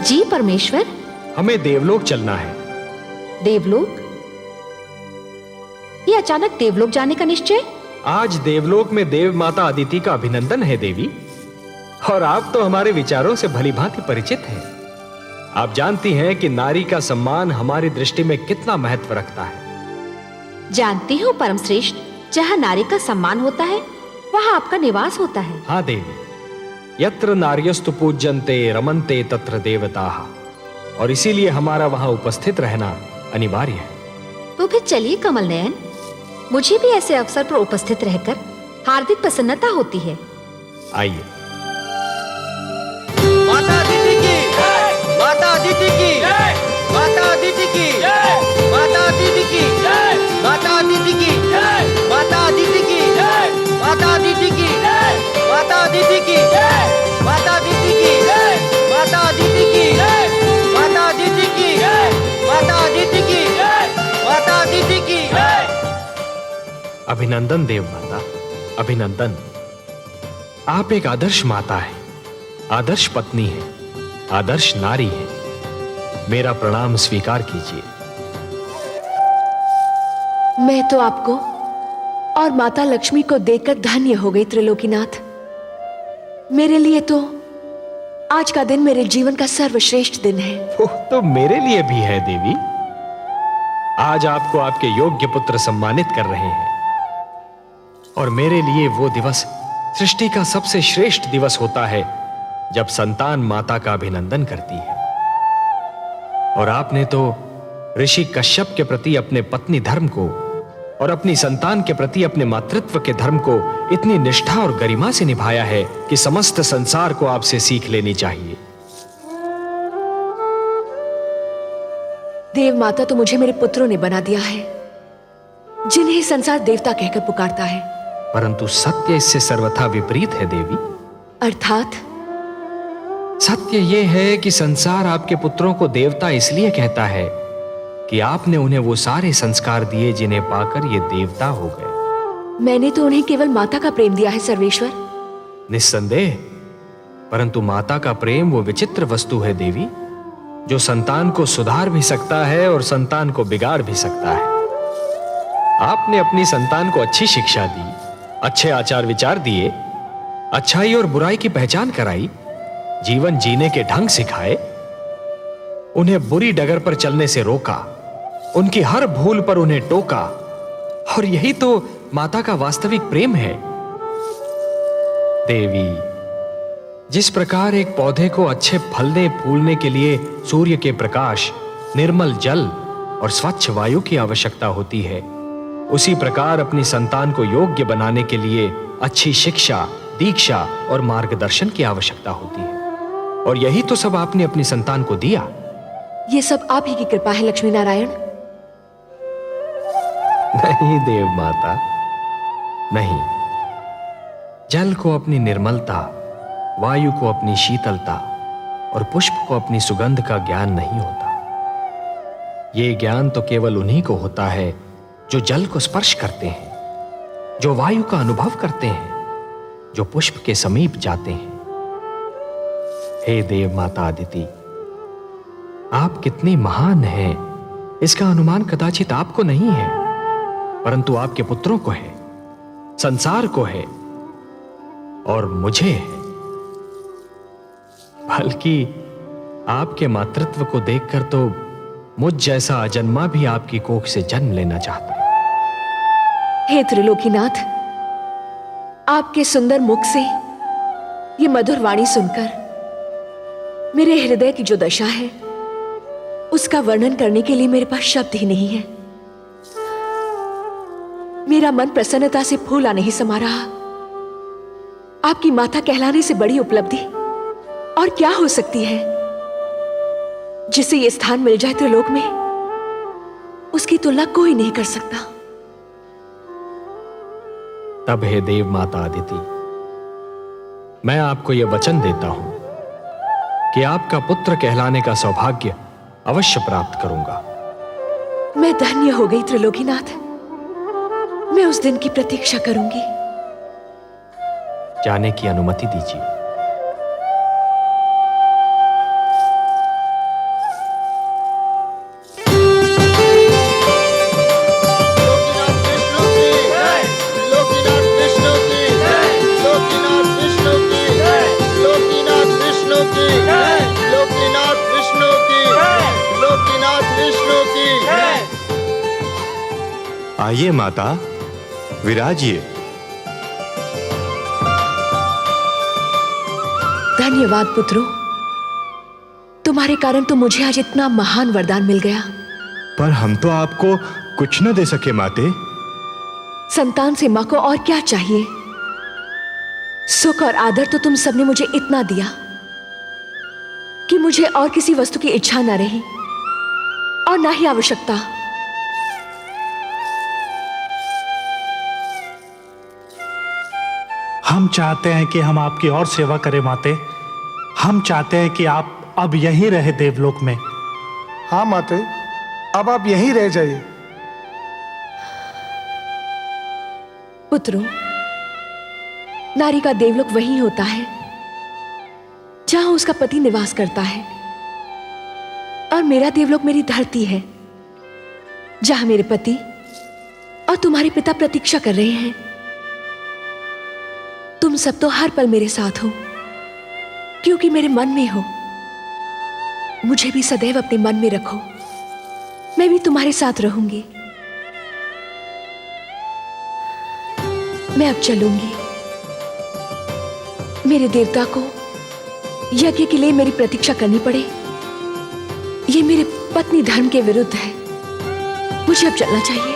जी परमेश्वर। हमें देवलोक चलना है। देवलोक? ये अचानक देवलोक जाने का निश्चय? आज देवलोक में देव माता अदिति का अभिनंदन है देवी, और आप तो हमारे विचारों से भलीभांति परिचित हैं। आप जानती हैं कि नारी का सम्मान हमारी दृष्टि में कितना महत्व रखता है। जानती हूँ परम श्रेष्ठ, जहाँ नारी का सम्मान होता है वहाँ आपका निवास होता है। हाँ देवी, यत्र नार्यस्तु पूज्यन्ते रमन्ते तत्र देवताः, और इसीलिए हमारा वहां उपस्थित रहना अनिवार्य है। तो फिर चलिए कमल नयन, मुझे भी ऐसे अवसर पर उपस्थित रहकर हार्दिक प्रसन्नता होती है। आइए। माता अदिति की, माता अदिति की, माता अदिति की, माता अदिति की, माता अदिति की, माता अदिति की, माता अदिति की, माता अदिति की, माता अदिति की, माता अदिति की, माता अदिति की, माता अदिति की, माता अदिति की। अभिनंदन देव माता, अभिनंदन। आप एक आदर्श माता है, आदर्श पत्नी है, आदर्श नारी है। मेरा प्रणाम स्वीकार कीजिए। मैं तो आपको और माता लक्ष्मी को देखकर धन्य हो गई त्रिलोकीनाथ। मेरे लिए तो आज का दिन मेरे जीवन का सर्वश्रेष्ठ दिन है। वो तो मेरे लिए भी है देवी। आज आपको आपके योग्य पुत्र सम्मानित कर रहे हैं, और मेरे लिए वो दिवस सृष्टि का सबसे श्रेष्ठ दिवस होता है जब संतान माता का अभिनंदन करती है। और आपने तो ऋषि कश्यप के प्रति अपने पत्नी धर्म को और अपनी संतान के प्रति अपने मातृत्व के धर्म को इतनी निष्ठा और गरिमा से निभाया है कि समस्त संसार को आपसे सीख लेनी चाहिए। देव माता तो मुझे मेरे पुत्रों ने बना दिया है, जिन्हें संसार देवता कहकर पुकारता है। परंतु सत्य इससे सर्वथा विपरीत है देवी। अर्थात? सत्य यह है कि संसार आपके पुत्रों को देवता इसलिए कहता है कि आपने उन्हें वो सारे संस्कार दिए जिन्हें पाकर ये देवता हो गए। मैंने तो उन्हें केवल माता का प्रेम दिया है सर्वेश्वर। निस्संदेह, परंतु माता का प्रेम वो विचित्र वस्तु है देवी, जो संतान को सुधार भी सकता है और संतान को बिगाड़ भी सकता है। आपने अपनी संतान को अच्छी शिक्षा दी, अच्छे आचार विचार दिए, अच्छाई और बुराई की पहचान कराई, जीवन जीने के ढंग सिखाए, उन्हें बुरी डगर पर चलने से रोका, उनकी हर भूल पर उन्हें टोका, और यही तो माता का वास्तविक प्रेम है। देवी, जिस प्रकार एक पौधे को अच्छे फलने फूलने के लिए सूर्य के प्रकाश, निर्मल जल और स्वच्छ वायु की आवश्यकता होती है, उसी प्रकार अपनी संतान को योग्य बनाने के लिए अच्छी शिक्षा, दीक्षा और मार्गदर्शन की आवश्यकता होती है। और यही तो सब आपने अपनी संतान को दिया। ये सब आप ही की कृपा है लक्ष्मी नारायण। नहीं देव माता, नहीं। जल को अपनी निर्मलता, वायु को अपनी शीतलता और पुष्प को अपनी सुगंध का ज्ञान नहीं होता। ये ज्ञान तो केवल उन्हीं को होता है जो जल को स्पर्श करते हैं, जो वायु का अनुभव करते हैं, जो पुष्प के समीप जाते हैं। हे देव माता अदिति, आप कितनी महान हैं, इसका अनुमान कदाचित आपको नहीं है, परंतु आपके पुत्रों को है, संसार को है, और मुझे है। बल्कि आपके मातृत्व को देखकर तो मुझ जैसा अजन्मा भी आपकी कोख से जन्म लेना चाहता है। हे त्रिलोकीनाथ, आपके सुंदर मुख से ये मधुर वाणी सुनकर मेरे हृदय की जो दशा है उसका वर्णन करने के लिए मेरे पास शब्द ही नहीं है। मेरा मन प्रसन्नता से फूला नहीं समा रहा। आपकी माता कहलाने से बड़ी उपलब्धि और क्या हो सकती है। जिसे ये स्थान मिल जाए त्रिलोक में, उसकी तुलना कोई नहीं कर सकता। तब हे देव माता अदिति, मैं आपको यह वचन देता हूं कि आपका पुत्र कहलाने का सौभाग्य अवश्य प्राप्त करूंगा। मैं धन्य हो गई त्रिलोकीनाथ। मैं उस दिन की प्रतीक्षा करूंगी। जाने की अनुमति दीजिए। आइए माता, विराजिए। धन्यवाद पुत्रों, तुम्हारे कारण तो मुझे आज इतना महान वरदान मिल गया। पर हम तो आपको कुछ न दे सके माते। संतान से मां को और क्या चाहिए? सुख और आदर तो तुम सबने मुझे इतना दिया कि मुझे और किसी वस्तु की इच्छा न रही और ना ही आवश्यकता। हम चाहते हैं कि हम आपकी और सेवा करें माते। हम चाहते हैं कि आप अब यहीं रहे देवलोक में। हाँ माते, अब आप यहीं रह जाइए। पुत्रों, नारी का देवलोक वही होता है जहां उसका पति निवास करता है, और मेरा देवलोक मेरी धरती है जहां मेरे पति और तुम्हारे पिता प्रतीक्षा कर रहे हैं। तुम सब तो हर पल मेरे साथ हो, क्योंकि मेरे मन में हो। मुझे भी सदैव अपने मन में रखो, मैं भी तुम्हारे साथ रहूंगी। मैं अब चलूंगी। मेरे देवता को यज्ञ के लिए मेरी प्रतीक्षा करनी पड़े, ये मेरे पत्नी धर्म के विरुद्ध है। मुझे अब चलना चाहिए।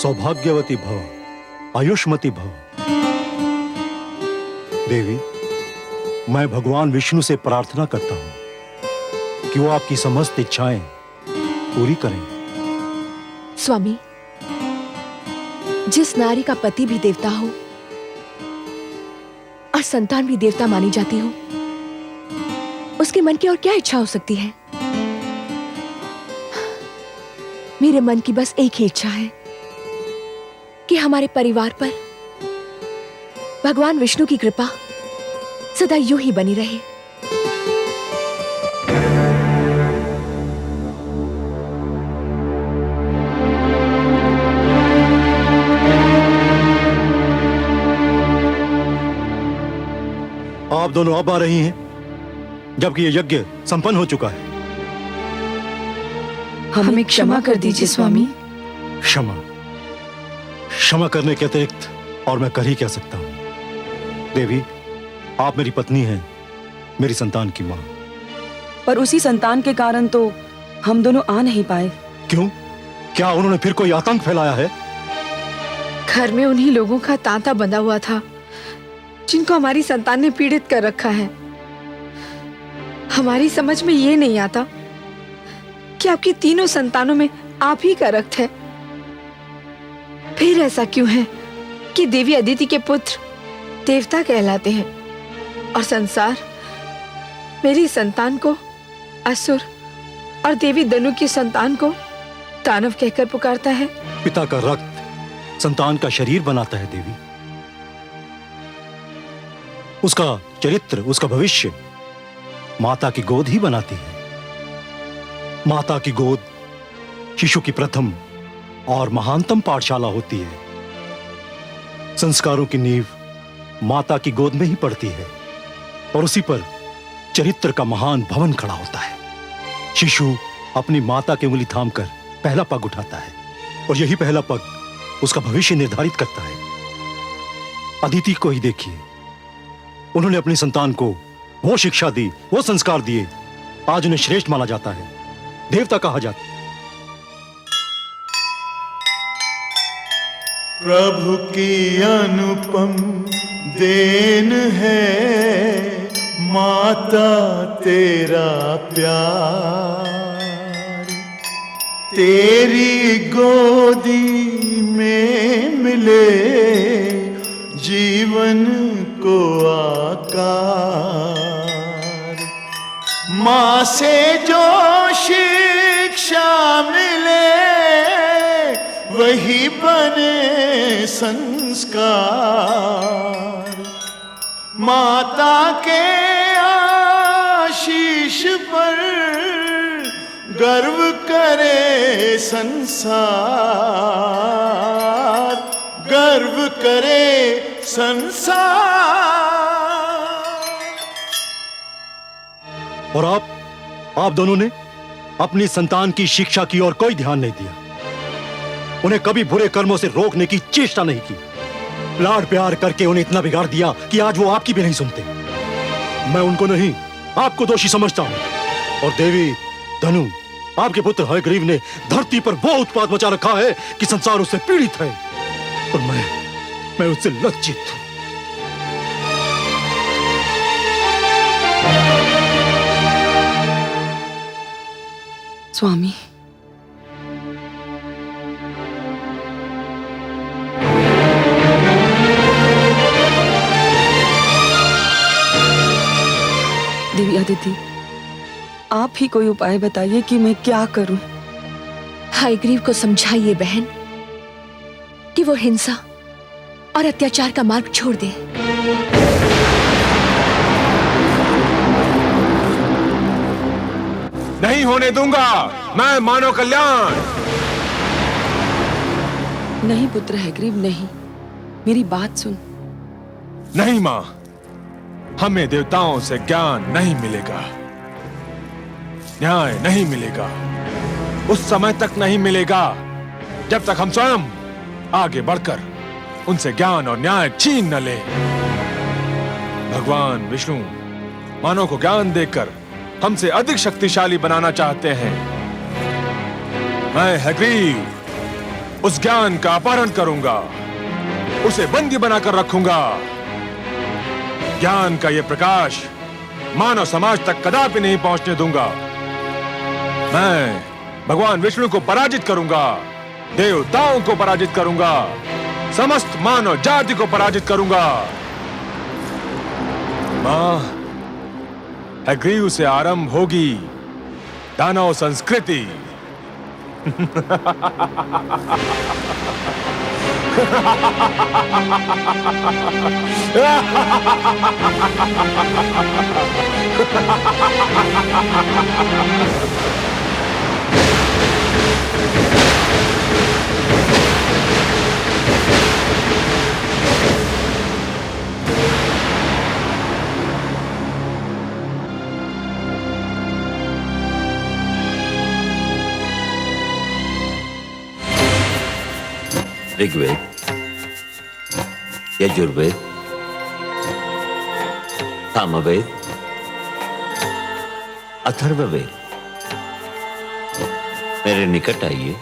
सौभाग्यवती भव, आयुष्मती भव। देवी, मैं भगवान विष्णु से प्रार्थना करता हूं कि वो आपकी समस्त इच्छाएं पूरी करें। स्वामी, जिस नारी का पति भी देवता हो और संतान भी देवता मानी जाती हो, उसके मन की और क्या इच्छा हो सकती है? मेरे मन की बस एक ही इच्छा है कि हमारे परिवार पर भगवान विष्णु की कृपा सदा यूं ही बनी रहे। आप दोनों अब आ रही हैं, जबकि यह यज्ञ संपन्न हो चुका है। हमें क्षमा कर दीजिए स्वामी। क्षमा? क्षमा करने के अतिरिक्त और मैं कर ही क्या सकता हूं? देवी, आप मेरी पत्नी हैं, मेरी संतान की मां। पर उसी संतान के कारण तो हम दोनों आ नहीं पाए। क्यों? क्या उन्होंने फिर कोई आतंक फैलाया है? घर में उन्हीं लोगों का तांता बंधा हुआ था जिनको हमारी संतान ने पीड़ित कर रखा है। हमारी समझ में ये नहीं आता कि आपकी तीनों संतानों में आप ही का रक्त है। फिर ऐसा क्यों है कि देवी अदिति के पुत्र देवता कहलाते हैं और संसार मेरी संतान को असुर और देवी दनु की संतान को दानव कहकर पुकारता है? पिता का रक्त संतान का शरीर बनाता है देवी। उसका चरित्र, उसका भविष्य माता की गोद ही बनाती है। माता की गोद शिशु की प्रथम और महानतम पाठशाला होती है। संस्कारों की नींव माता की गोद में ही पड़ती है और उसी पर चरित्र का महान भवन खड़ा होता है। शिशु अपनी माता की उंगली थामकर पहला पग उठाता है और यही पहला पग उसका भविष्य निर्धारित करता है। अदिति को ही देखिए, उन्होंने अपनी संतान को वो शिक्षा दी, वो संस्कार दिए, आज उन्हें श्रेष्ठ माना जाता है, देवता कहा जाता है। प्रभु की अनुपम देन है माता तेरा प्यार, तेरी गोदी में मिले जीवन को आकार। माँ से जो शिक्षा मिले वही बने संस्कार। माता के आशीष पर गर्व करे संसार, गर्व करे संसार। और आप दोनों ने अपनी संतान की शिक्षा की ओर कोई ध्यान नहीं दिया, उन्हें कभी बुरे कर्मों से रोकने की चेष्टा नहीं की। लाड प्यार करके उन्हें इतना बिगाड़ दिया कि आज वो आपकी भी नहीं सुनते। मैं उनको नहीं, आपको दोषी समझता हूं। और देवी धनु, आपके पुत्र हयग्रीव ने धरती पर वो उत्पात मचा रखा है कि संसार उससे पीड़ित है और मैं उससे लज्जित हूं। स्वामी, देवी अदिति, आप ही कोई उपाय बताइए कि मैं क्या करूं। हयग्रीव को समझाइए बहन कि वो हिंसा और अत्याचार का मार्ग छोड़ दे। नहीं होने दूंगा मैं मानव कल्याण। नहीं पुत्र हयग्रीव, नहीं, मेरी बात सुन। नहीं मां, हमें देवताओं से ज्ञान नहीं मिलेगा, न्याय नहीं मिलेगा, उस समय तक नहीं मिलेगा जब तक हम स्वयं आगे बढ़कर उनसे ज्ञान और न्याय छीन न लें। भगवान विष्णु मानव को ज्ञान देकर हमसे अधिक शक्तिशाली बनाना चाहते हैं। मैं हयग्रीव उस ज्ञान का अपहरण करूंगा, उसे बंदी बनाकर रखूंगा। ज्ञान का यह प्रकाश मानव समाज तक कदापि नहीं पहुंचने दूंगा। मैं भगवान विष्णु को पराजित करूंगा, देवताओं को पराजित करूंगा, समस्त मानव जाति को पराजित करूंगा। मां, हयग्रीव से आरंभ होगी दानव संस्कृति। ऋग्वेद, यजुर्वेद, सामवेद, अथर्ववेद, मेरे निकट आइए।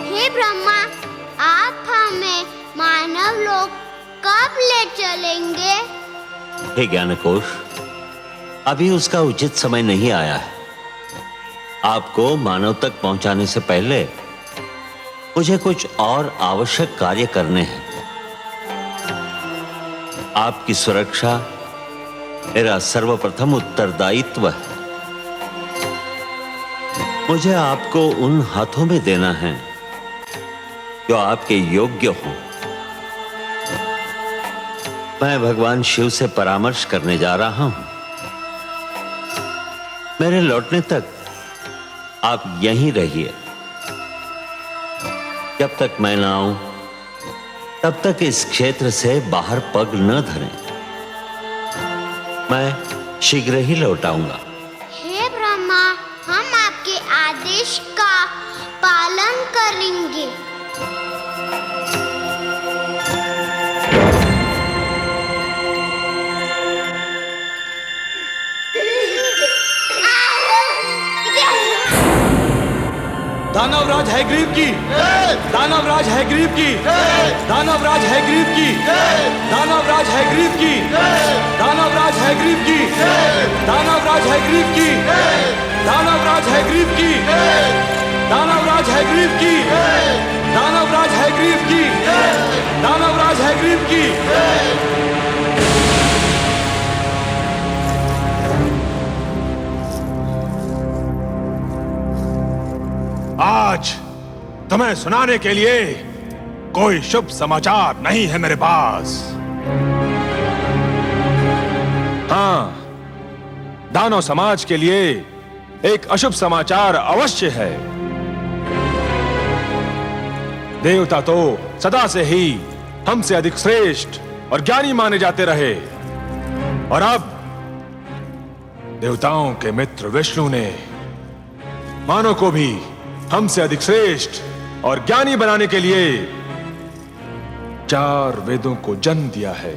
हे ब्रह्मा, आप हमें मानव लोक कब ले चलेंगे? हे ज्ञानकोश, अभी उसका उचित समय नहीं आया है। आपको मानव तक पहुंचाने से पहले मुझे कुछ और आवश्यक कार्य करने हैं। आपकी सुरक्षा मेरा सर्वप्रथम उत्तरदायित्व है। मुझे आपको उन हाथों में देना है जो आपके योग्य हो। मैं भगवान शिव से परामर्श करने जा रहा हूं। मेरे लौटने तक आप यहीं रहिए। जब तक मैं ना आऊं तब तक इस क्षेत्र से बाहर पग न धरें। मैं शीघ्र ही लौट आऊंगा। हे ब्रह्मा, हम आपके आदेश का पालन करेंगे। दानवराज हैग्रीव की, दानवराज हैग्रीव की, दानवराज हैग्रीव की, दानवराज हैग्रीव की, दानवराज हैग्रीव की, दानवराज हैग्रीव की, दानवराज हैग्रीव की, दानवराज हैग्रीव की, दानवराज हैग्रीव की, दानवराज हैग्रीव की। आज तुम्हें सुनाने के लिए कोई शुभ समाचार नहीं है मेरे पास। हाँ, दानव समाज के लिए एक अशुभ समाचार अवश्य है। देवता तो सदा से ही हमसे अधिक श्रेष्ठ और ज्ञानी माने जाते रहे, और अब देवताओं के मित्र विष्णु ने मानव को भी हमसे अधिक श्रेष्ठ और ज्ञानी बनाने के लिए 4 वेदों को जन्म दिया है।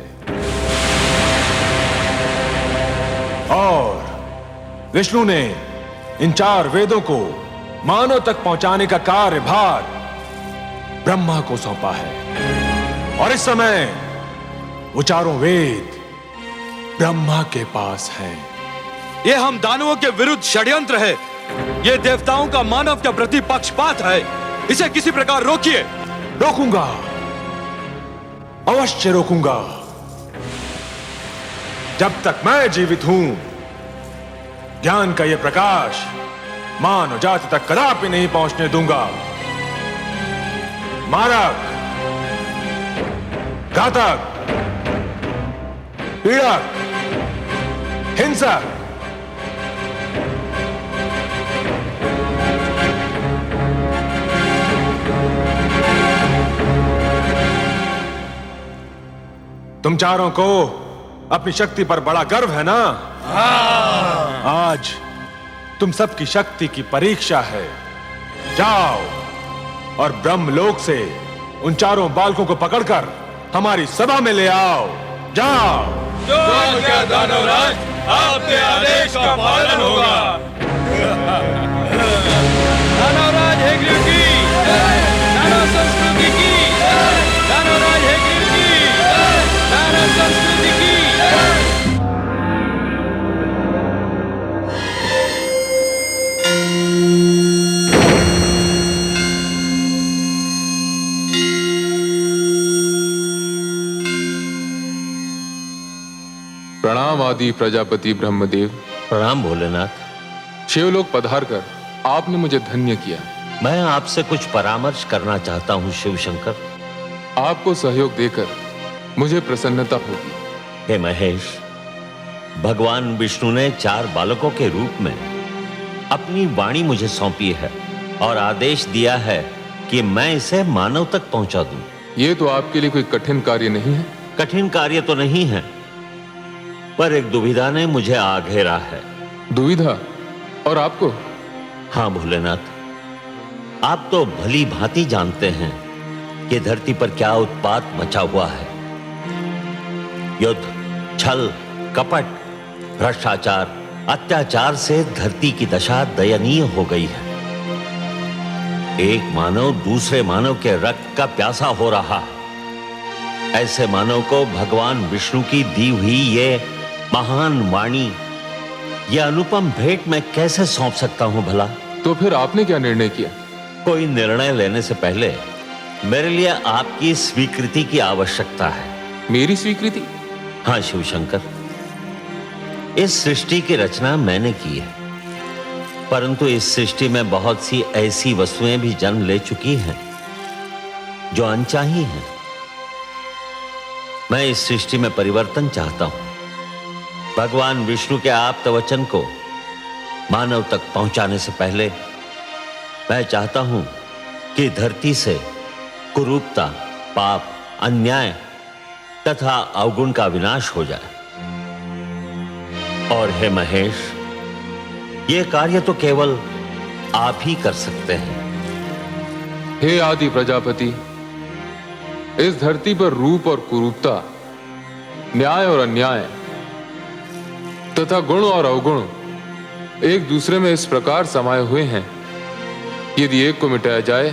और विष्णु ने इन 4 वेदों को मानव तक पहुंचाने का कार्यभार ब्रह्मा को सौंपा है। और इस समय वो 4 वेद ब्रह्मा के पास हैं। ये हम दानवों के विरुद्ध षड्यंत्र है। ये देवताओं का मानव के प्रति पक्षपात है। इसे किसी प्रकार रोकिए। रोकूंगा, अवश्य रोकूंगा। जब तक मैं जीवित हूं, ज्ञान का यह प्रकाश मानव जाति तक कदापि नहीं पहुंचने दूंगा। मारक, घातक, पीड़क, हिंसक, तुम चारों को अपनी शक्ति पर बड़ा गर्व है ना? आज तुम सबकी शक्ति की परीक्षा है। जाओ और ब्रह्मलोक से उन 4 बालकों को पकड़कर हमारी सभा में ले आओ। जाओ। जो आज्ञा दानवराज, आपके आदेश का पालन होगा। दानवराज हैग्रीव की, दानव संस्कृति की, दानवराज हैग्रीव की, दानव संस्कृति की। प्रणाम आदि प्रजापति ब्रह्मदेव। प्रणाम भोलेनाथ। शिवलोक पधार कर आपने मुझे धन्य किया। मैं आपसे कुछ परामर्श करना चाहता हूं शिव शंकर। आपको सहयोग देकर मुझे प्रसन्नता होगी। हे महेश, भगवान विष्णु ने 4 बालकों के रूप में अपनी वाणी मुझे सौंपी है और आदेश दिया है कि मैं इसे मानव तक पहुंचा दूं। ये तो आपके लिए कोई कठिन कार्य नहीं है। कठिन कार्य तो नहीं है, पर एक दुविधा ने मुझे आ घेरा है। दुविधा? और आपको? हाँ भोलेनाथ, आप तो भली भांति जानते हैं कि धरती पर क्या उत्पात मचा हुआ है। युद्ध, छल, कपट, भ्रष्टाचार, अत्याचार से धरती की दशा दयनीय हो गई है। एक मानव दूसरे मानव के रक्त का प्यासा हो रहा है। ऐसे मानव को भगवान विष्णु की दी हुई ये महान वाणी, यह अनुपम भेंट मैं कैसे सौंप सकता हूं भला? तो फिर आपने क्या निर्णय किया? कोई निर्णय लेने से पहले मेरे लिए आपकी स्वीकृति की आवश्यकता है। मेरी स्वीकृति? हाँ शिव शंकर, इस सृष्टि की रचना मैंने की है, परंतु इस सृष्टि में बहुत सी ऐसी वस्तुएं भी जन्म ले चुकी हैं जो अनचाही हैं। मैं इस सृष्टि में परिवर्तन चाहता हूं। भगवान विष्णु के आप्त वचन को मानव तक पहुंचाने से पहले मैं चाहता हूं कि धरती से कुरूपता, पाप, अन्याय तथा अवगुण का विनाश हो जाए। और हे महेश, यह कार्य तो केवल आप ही कर सकते हैं। हे आदि प्रजापति, इस धरती पर रूप और कुरूपता, न्याय और अन्याय तथा गुण और अवगुण एक दूसरे में इस प्रकार समाये हुए हैं, यदि एक को मिटाया जाए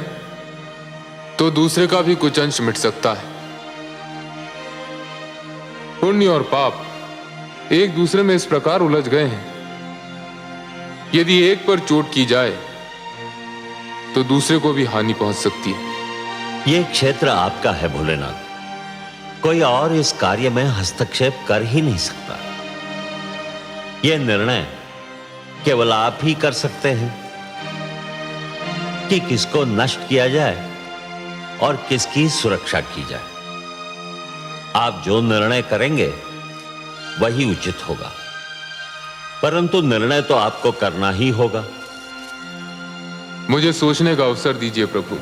तो दूसरे का भी कुछ अंश मिट सकता है। पुण्य और पाप एक दूसरे में इस प्रकार उलझ गए हैं, यदि एक पर चोट की जाए तो दूसरे को भी हानि पहुंच सकती है। यह क्षेत्र आपका है भोलेनाथ, कोई और इस कार्य में हस्तक्षेप कर ही नहीं सकता। यह निर्णय केवल आप ही कर सकते हैं कि किसको नष्ट किया जाए और किसकी सुरक्षा की जाए। आप जो निर्णय करेंगे वही उचित होगा, परंतु निर्णय तो आपको करना ही होगा। मुझे सोचने का अवसर दीजिए प्रभु।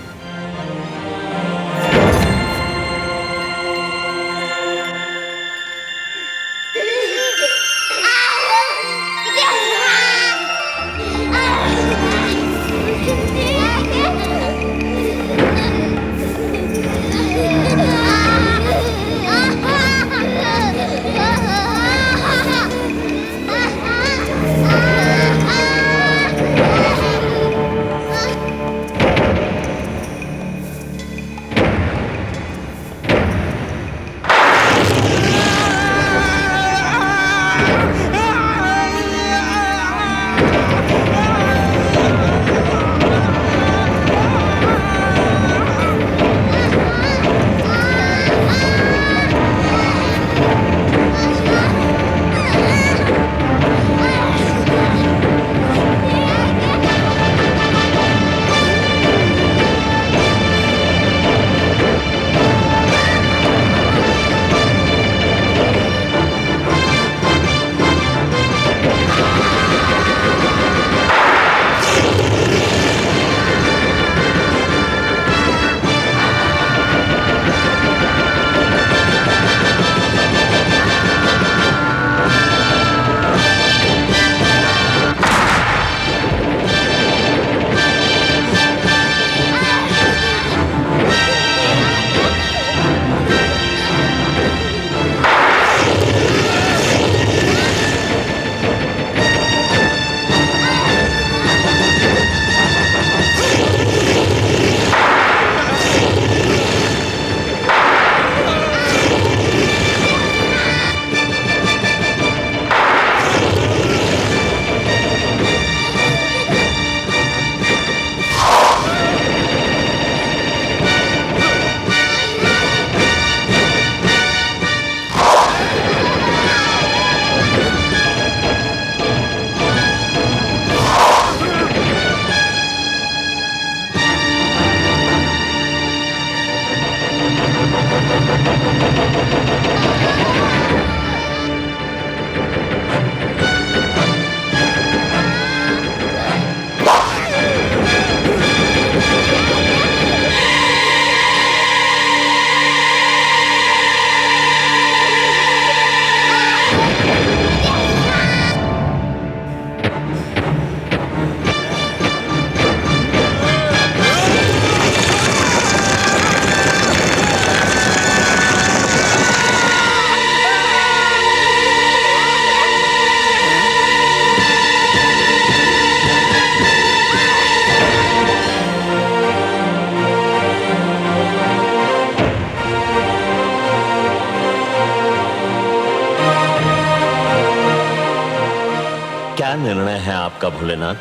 क्या निर्णय है आपका भोलेनाथ?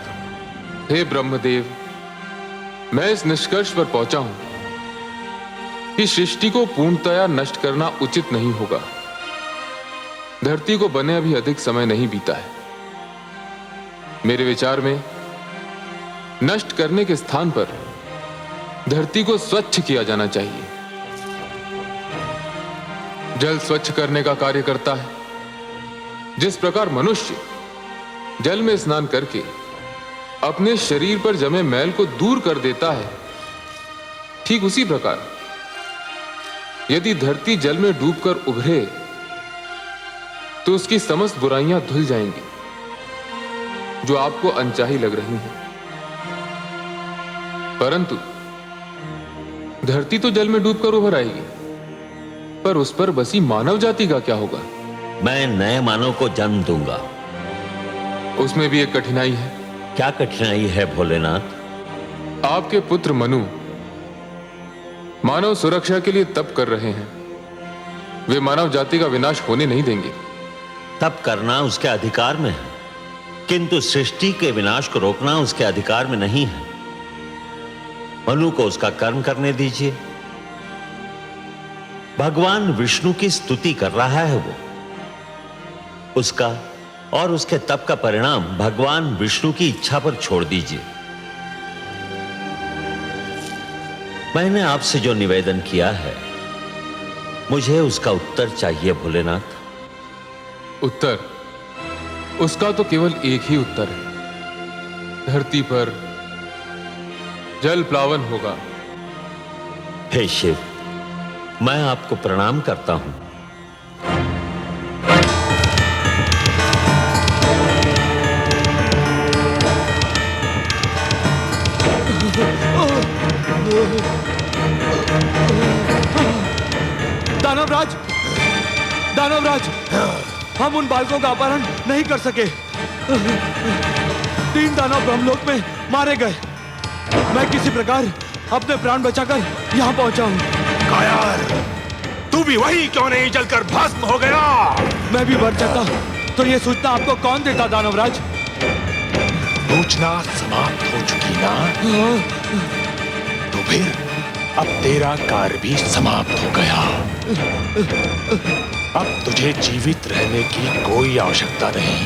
हे ब्रह्मदेव, मैं इस निष्कर्ष पर पहुंचा हूं कि सृष्टि को पूर्णतया नष्ट करना उचित नहीं होगा। धरती को बने अभी अधिक समय नहीं बीता है। मेरे विचार में नष्ट करने के स्थान पर धरती को स्वच्छ किया जाना चाहिए। जल स्वच्छ करने का कार्य करता है। जिस प्रकार मनुष्य जल में स्नान करके अपने शरीर पर जमे मैल को दूर कर देता है, ठीक उसी प्रकार यदि धरती जल में डूबकर उभरे तो उसकी समस्त बुराइयां धुल जाएंगी जो आपको अनचाही लग रही हैं। परंतु धरती तो जल में डूबकर उभर आएगी, पर उस पर बसी मानव जाति का क्या होगा? मैं नए मानव को जन्म दूंगा। उसमें भी एक कठिनाई है। क्या कठिनाई है भोलेनाथ? आपके पुत्र मनु मानव सुरक्षा के लिए तप कर रहे हैं। वे मानव जाति का विनाश होने नहीं देंगे। तप करना उसके अधिकार में है, किंतु सृष्टि के विनाश को रोकना उसके अधिकार में नहीं है। मनु को उसका कर्म करने दीजिए। भगवान विष्णु की स्तुति कर रहा है वो। उसका और उसके तप का परिणाम भगवान विष्णु की इच्छा पर छोड़ दीजिए। मैंने आपसे जो निवेदन किया है, मुझे उसका उत्तर चाहिए भोलेनाथ। उत्तर? उसका तो केवल एक ही उत्तर है। धरती पर जल प्लावन होगा। हे शिव, मैं आपको प्रणाम करता हूं। दानवराज, दानवराज, हम उन बालकों का अपहरण नहीं कर सके। 3 दानव ब्रह्मलोक में मारे गए। मैं किसी प्रकार अपने प्राण बचाकर यहाँ पहुंचा हूँ। कायर, तू भी वही क्यों नहीं जलकर भस्म हो गया? मैं भी मर जाता तो ये सूचना आपको कौन देता दानवराज? सूचना समाप्त हो चुकी ना? तो फिर अब तेरा कार्य भी समाप्त हो गया। अब तुझे जीवित रहने की कोई आवश्यकता नहीं।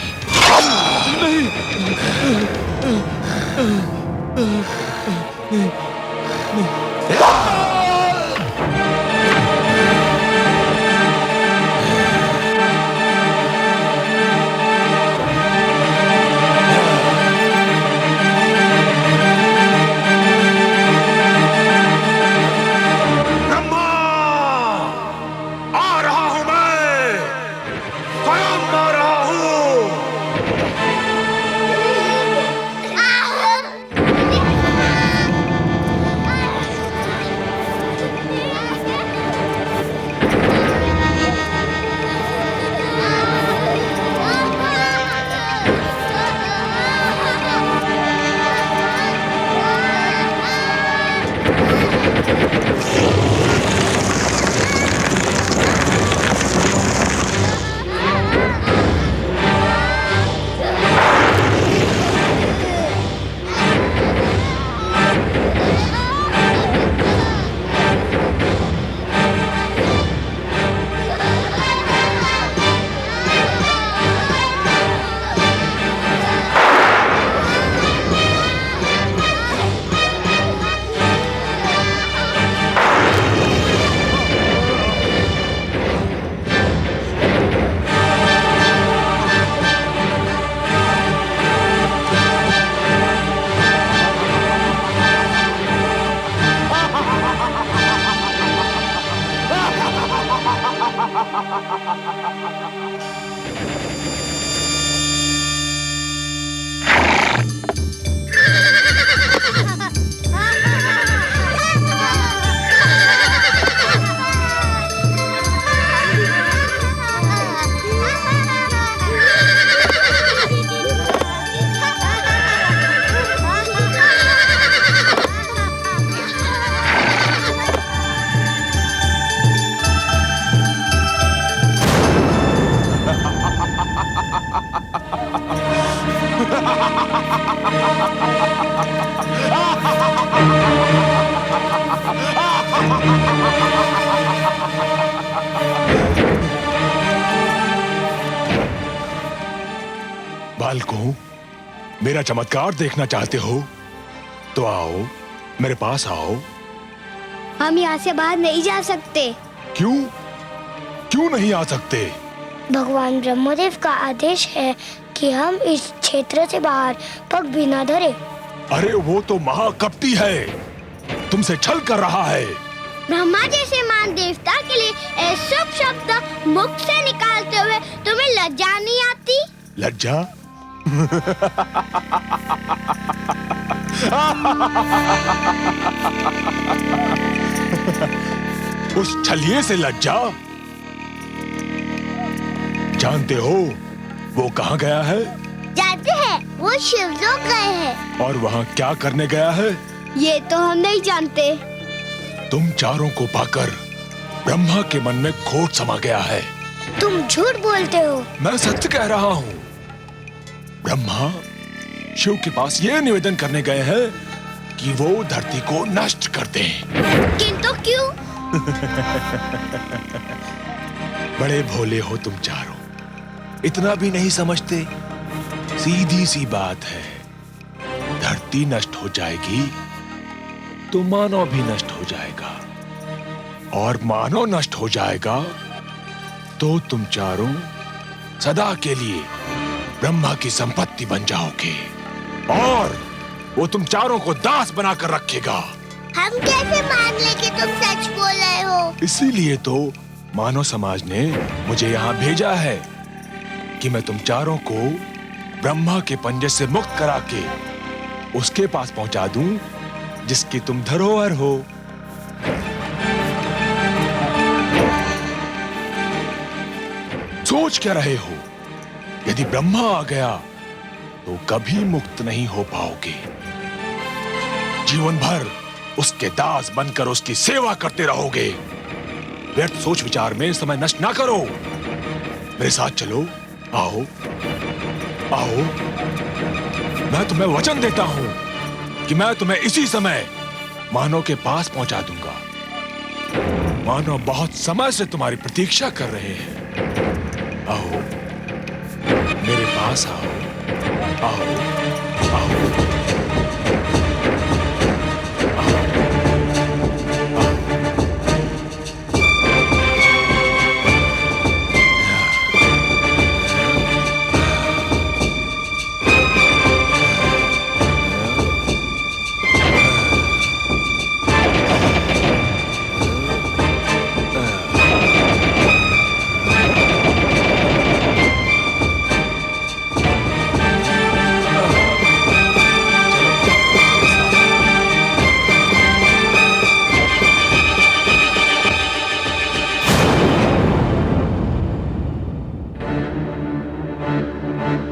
बालकों, मेरा चमत्कार देखना चाहते हो तो आओ, मेरे पास आओ। हम यहाँ से बाहर नहीं जा सकते। क्यों? क्यों नहीं आ सकते? भगवान ब्रह्मदेव का आदेश है कि हम इस क्षेत्र से बाहर पग भी न धरे। अरे वो तो महाकपटी है, तुमसे छल कर रहा है। ब्रह्मा जैसे महान देवता के लिए ऐसा शब्द मुख से निकालते हुए तुम्हें लज्जा नहीं आती? लज्जा? उस छलिए से लज्जा? जानते हो वो कहाँ गया है? जानते हैं, वो शिवलोक गए हैं। और वहाँ क्या करने गया है? ये तो हम नहीं जानते। तुम चारों को पाकर ब्रह्मा के मन में खोट समा गया है। तुम झूठ बोलते हो। मैं सत्य कह रहा हूँ। ब्रह्मा शिव के पास ये निवेदन करने गए हैं कि वो धरती को नष्ट कर दें। किंतु क्यों? बड़े भोले हो तुम चारों, इतना भी नहीं समझते। सीधी सी बात है, धरती नष्ट हो जाएगी तो मानव भी नष्ट हो जाएगा, और मानव नष्ट हो जाएगा तो तुम चारों सदा के लिए ब्रह्मा की संपत्ति बन जाओगे, और वो तुम चारों को दास बनाकर रखेगा। हम कैसे मान ले कि तुम सच बोल रहे हो? इसीलिए तो मानव समाज ने मुझे यहाँ भेजा है कि मैं तुम चारों को ब्रह्मा के पंजे से मुक्त करा के उसके पास पहुंचा दूं जिसकी तुम धरोहर हो। सोच क्या रहे हो? यदि ब्रह्मा आ गया तो कभी मुक्त नहीं हो पाओगे। जीवन भर उसके दास बनकर उसकी सेवा करते रहोगे। व्यर्थ सोच विचार में समय नष्ट ना करो। मेरे साथ चलो, आओ आओ। मैं तुम्हें वचन देता हूं कि मैं तुम्हें इसी समय मानव के पास पहुंचा दूंगा। मानव बहुत समय से तुम्हारी प्रतीक्षा कर रहे हैं। आओ, मेरे पास आओ, आओ, आओ।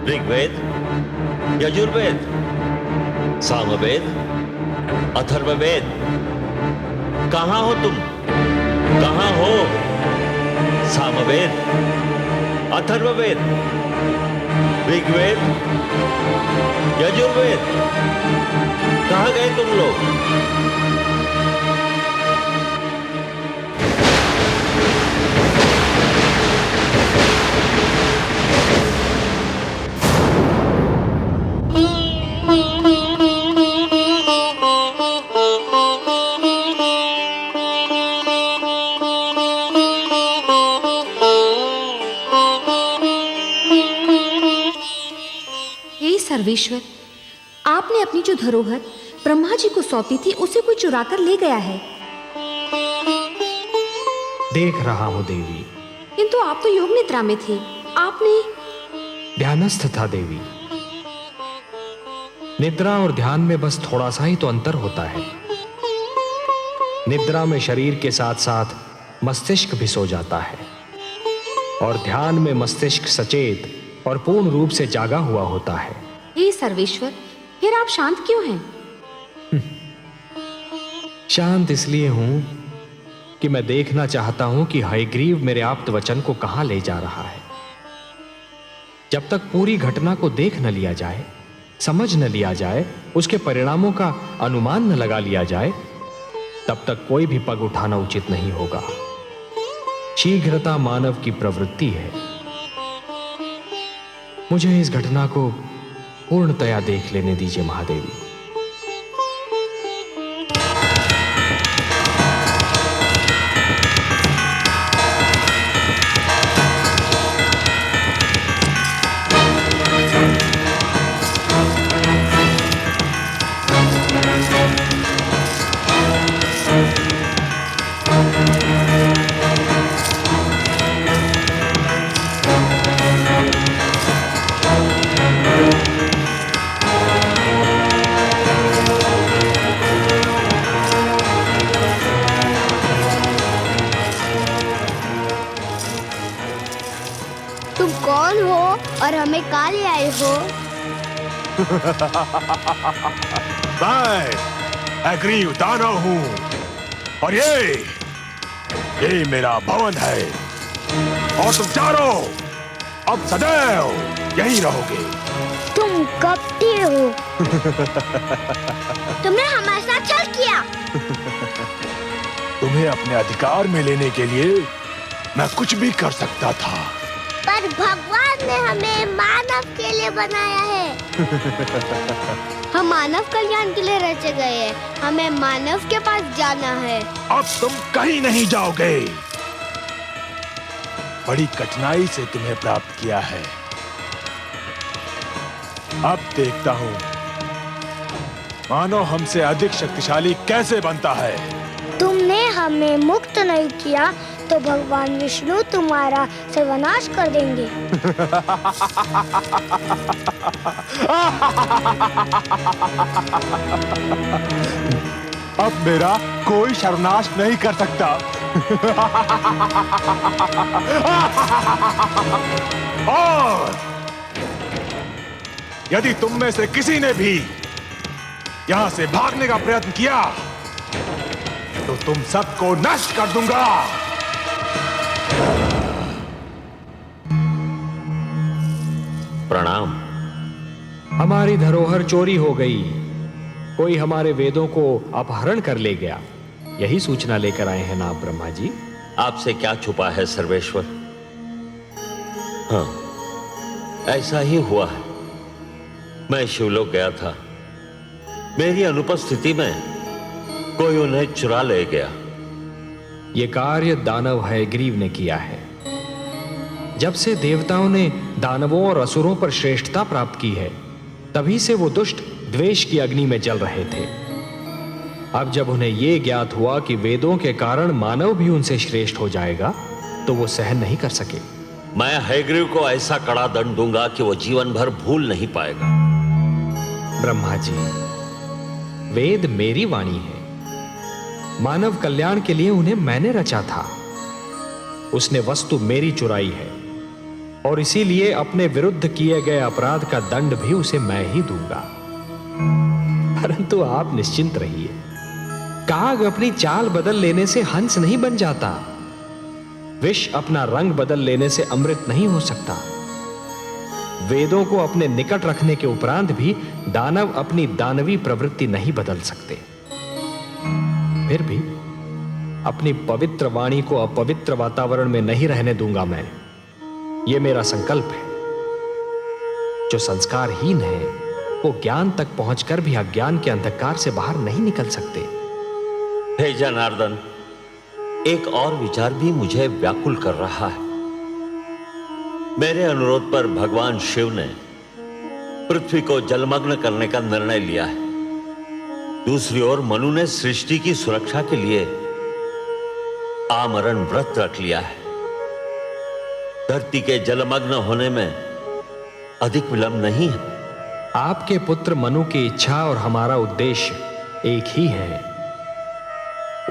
ऋग्वेद, यजुर्वेद, सामवेद, अथर्ववेद, कहाँ हो तुम? कहाँ हो? सामवेद, अथर्ववेद, ऋग्वेद, यजुर्वेद, कहाँ गए तुम लोग? सर्वेश्वर, आपने अपनी जो धरोहर ब्रह्मा जी को सौंपी थी उसे कोई चुरा कर ले गया है। देख रहा हूं देवी। किंतु आप तो योग निद्रा में थे। आपने? ध्यानस्थ था देवी। निद्रा और ध्यान में बस थोड़ा सा ही तो अंतर होता है। निद्रा में शरीर के साथ साथ मस्तिष्क भी सो जाता है, और ध्यान में मस्तिष्क सचेत और पूर्ण रूप से जागा हुआ होता है। हे सर्वेश्वर, फिर आप शांत क्यों हैं? शांत इसलिए हूं कि मैं देखना चाहता हूं कि हयग्रीव मेरे आप्त वचन को कहां ले जा रहा है। जब तक पूरी घटना को देख न लिया जाए, समझ न लिया जाए, उसके परिणामों का अनुमान न लगा लिया जाए, तब तक कोई भी पग उठाना उचित नहीं होगा। शीघ्रता मानव की प्रवृत्ति है। मुझे इस घटना को पूर्णतया देख लेने दीजिए महादेवी। मैं अग्रीव दानव हूं और ये मेरा भवन है और तुम चारों अब सदैव यहीं रहोगे। तुम कपटी हो। तुमने हमारे साथ छल किया। तुम्हें अपने अधिकार में लेने के लिए मैं कुछ भी कर सकता था, पर भगवान ने हमें मानव के लिए बनाया है। हम मानव कल्याण के लिए रचे गए हैं। हमें मानव के पास जाना है। अब तुम कहीं नहीं जाओगे। बड़ी कठिनाई से तुम्हें प्राप्त किया है। अब देखता हूं मानव हमसे अधिक शक्तिशाली कैसे बनता है। तुमने हमें मुक्त नहीं किया तो भगवान विष्णु तुम्हारा सर्वनाश कर देंगे। अब मेरा कोई सर्वनाश नहीं कर सकता। और यदि तुम में से किसी ने भी यहां से भागने का प्रयत्न किया तो तुम सबको नष्ट कर दूंगा। प्रणाम। हमारी धरोहर चोरी हो गई। कोई हमारे वेदों को अपहरण कर ले गया। यही सूचना लेकर आए हैं ना आप ब्रह्मा जी? आपसे क्या छुपा है सर्वेश्वर? हाँ, ऐसा ही हुआ है। मैं शिवलोक गया था। मेरी अनुपस्थिति में कोई उन्हें चुरा ले गया। ये कार्य दानव हयग्रीव ने किया है। जब से देवताओं ने दानवों और असुरों पर श्रेष्ठता प्राप्त की है, तभी से वो दुष्ट द्वेष की अग्नि में जल रहे थे। अब जब उन्हें यह ज्ञात हुआ कि वेदों के कारण मानव भी उनसे श्रेष्ठ हो जाएगा, तो वो सहन नहीं कर सके। मैं हयग्रीव को ऐसा कड़ा दंड दूंगा कि वो जीवन भर भूल नहीं पाएगा। ब्रह्मा जी, वेद मेरी वाणी है। मानव कल्याण के लिए उन्हें मैंने रचा था। उसने वस्तु मेरी चुराई है और इसीलिए अपने विरुद्ध किए गए अपराध का दंड भी उसे मैं ही दूंगा। परंतु आप निश्चिंत रहिए। काग अपनी चाल बदल लेने से हंस नहीं बन जाता। विष अपना रंग बदल लेने से अमृत नहीं हो सकता। वेदों को अपने निकट रखने के उपरांत भी दानव अपनी दानवी प्रवृत्ति नहीं बदल सकते। फिर भी अपनी पवित्र वाणी को अपवित्र वातावरण में नहीं रहने दूंगा मैं। यह मेरा संकल्प है। जो संस्कारहीन है वो ज्ञान तक पहुंचकर भी अज्ञान के अंधकार से बाहर नहीं निकल सकते। हे जनार्दन, एक और विचार भी मुझे व्याकुल कर रहा है। मेरे अनुरोध पर भगवान शिव ने पृथ्वी को जलमग्न करने का निर्णय लिया है। दूसरी ओर मनु ने सृष्टि की सुरक्षा के लिए आमरण व्रत रख लिया है। धरती के जलमग्न होने में अधिक विलंब नहीं है। आपके पुत्र मनु की इच्छा और हमारा उद्देश्य एक ही है।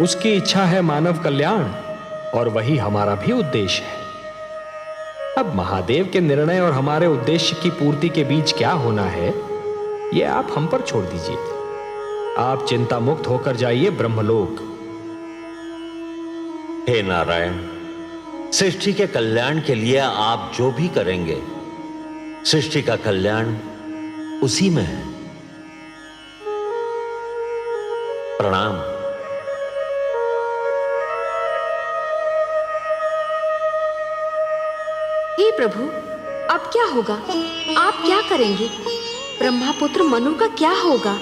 उसकी इच्छा है मानव कल्याण और वही हमारा भी उद्देश्य है। अब महादेव के निर्णय और हमारे उद्देश्य की पूर्ति के बीच क्या होना है, यह आप हम पर छोड़ दीजिए। आप चिंता मुक्त होकर जाइए ब्रह्मलोक। हे नारायण, सृष्टि के कल्याण के लिए आप जो भी करेंगे, सृष्टि का कल्याण उसी में है। प्रणाम। हे प्रभु, अब क्या होगा? आप क्या करेंगे? ब्रह्मापुत्र मनु का क्या होगा?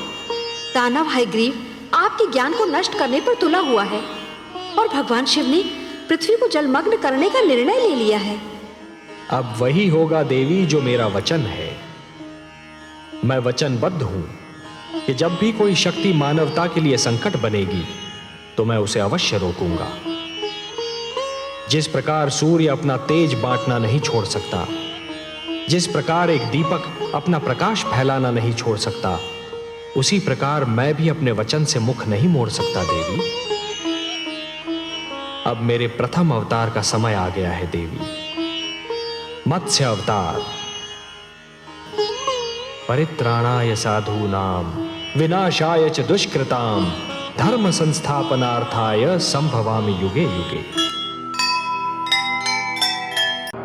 दानव हयग्रीव आपके ज्ञान को नष्ट करने पर तुला हुआ है और भगवान शिव ने पृथ्वी को जलमग्न करने का निर्णय ले लिया है। अब वही होगा देवी जो मेरा वचन है। मैं वचनबद्ध हूं कि जब भी कोई शक्ति मानवता के लिए संकट बनेगी तो मैं उसे अवश्य रोकूंगा। जिस प्रकार सूर्य अपना तेज बांटना नहीं छोड़ सकता, जिस प्रकार एक दीपक अपना प्रकाश फैलाना नहीं छोड़ सकता, उसी प्रकार मैं भी अपने वचन से मुख नहीं मोड़ सकता देवी। अब मेरे प्रथम अवतार का समय आ गया है देवी। मत्स्य अवतार। परित्राणाय साधूनां विनाशाय च दुष्कृतां धर्म संस्थापनार्थाय संभवामि युगे युगे।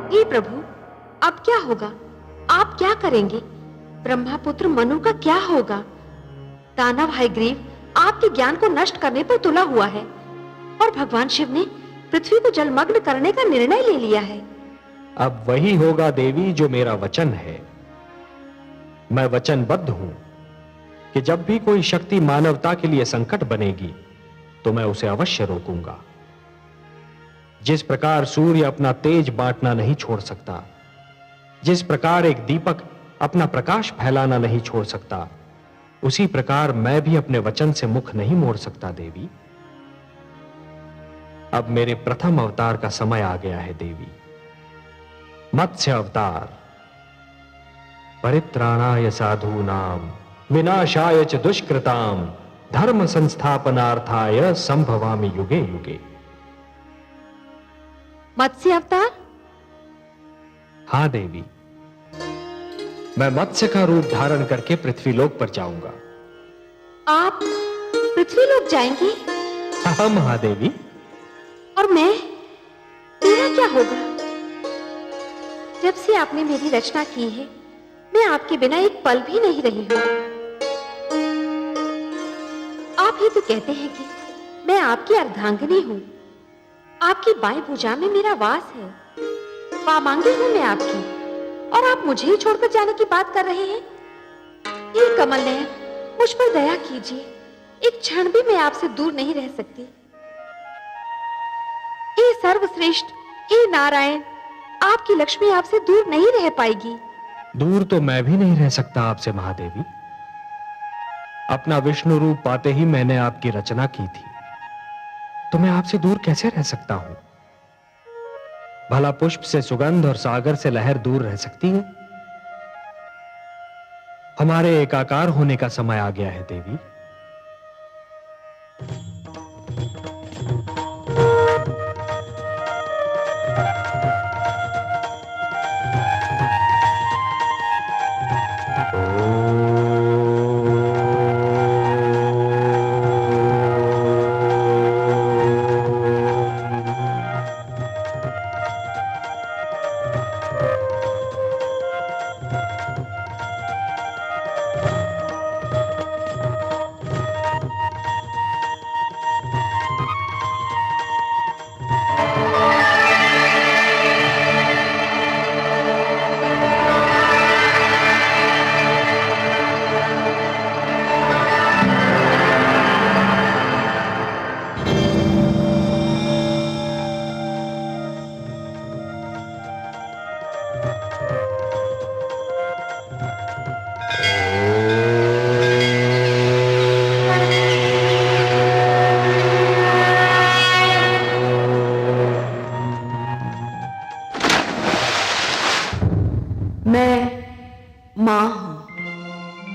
हे प्रभु, अब क्या होगा? आप क्या करेंगे? ब्रह्मापुत्र मनु का क्या होगा? दानव हयग्रीव आपके ज्ञान को नष्ट करने पर तुला हुआ है और भगवान शिव ने पृथ्वी को जलमग्न करने का निर्णय ले लिया है। अब वही होगा देवी जो मेरा वचन है। मैं वचनबद्ध हूं कि जब भी कोई शक्ति मानवता के लिए संकट बनेगी तो मैं उसे अवश्य रोकूंगा। जिस प्रकार सूर्य अपना तेज बांटना नहीं छोड़ सकता, जिस प्रकार एक दीपक अपना प्रकाश फैलाना नहीं छोड़ सकता, उसी प्रकार मैं भी अपने वचन से मुख नहीं मोड़ सकता देवी। अब मेरे प्रथम अवतार का समय आ गया है देवी। मत्स्य अवतार। परित्राणाय साधूनां विनाशाय च दुष्कृतां धर्म संस्थापनार्थाय संभवामि युगे युगे। मत्स्य अवतार? हां देवी, मैं मत्स्य का रूप धारण करके पृथ्वीलोक पर जाऊंगा। आप पृथ्वीलोक जाएंगे? हाँ महादेवी। और मैं? मेरा क्या होगा? जब से आपने मेरी रचना की है, मैं आपके बिना एक पल भी नहीं रही हूं। आप ही तो कहते हैं कि मैं आपकी अर्धांगिनी हूं। आपकी बाएं भुजा में मेरा वास है। वामांगी हूं मैं आपकी, और आप मुझे ही छोड़कर जाने की बात कर रहे हैं। हे कमल नयन, मुझ पर दया कीजिए। एक क्षण भी मैं आपसे दूर नहीं रह सकती। हे सर्वश्रेष्ठ, हे नारायण, आपकी लक्ष्मी आपसे दूर नहीं रह पाएगी। दूर तो मैं भी नहीं रह सकता आपसे महादेवी। अपना विष्णु रूप पाते ही मैंने आपकी रचना की थी, तो मैं आपसे दूर कैसे रह सकता हूं? भला पुष्प से सुगंध और सागर से लहर दूर रह सकती है? हमारे एकाकार होने का समय आ गया है देवी।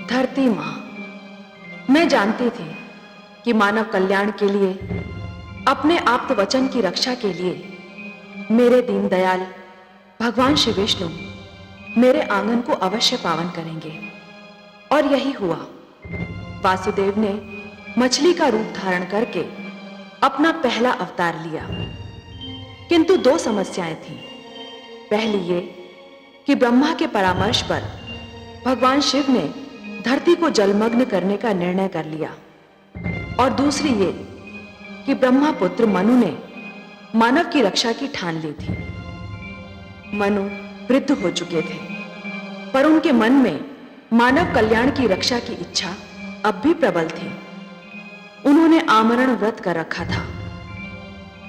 धरती मां, मैं जानती थी कि मानव कल्याण के लिए, अपने आप्त वचन की रक्षा के लिए मेरे दीनदयाल भगवान श्री विष्णु मेरे आंगन को अवश्य पावन करेंगे। और यही हुआ। वासुदेव ने मछली का रूप धारण करके अपना पहला अवतार लिया, किंतु दो समस्याएं थीं। पहली ये कि ब्रह्मा के परामर्श पर भगवान शिव ने धरती को जलमग्न करने का निर्णय कर लिया, और दूसरी ये कि ब्रह्मा पुत्र मनु ने मानव की रक्षा की ठान ली थी। मनु वृद्ध हो चुके थे, पर उनके मन में मानव कल्याण की रक्षा की इच्छा अब भी प्रबल थी। उन्होंने आमरण व्रत कर रखा था।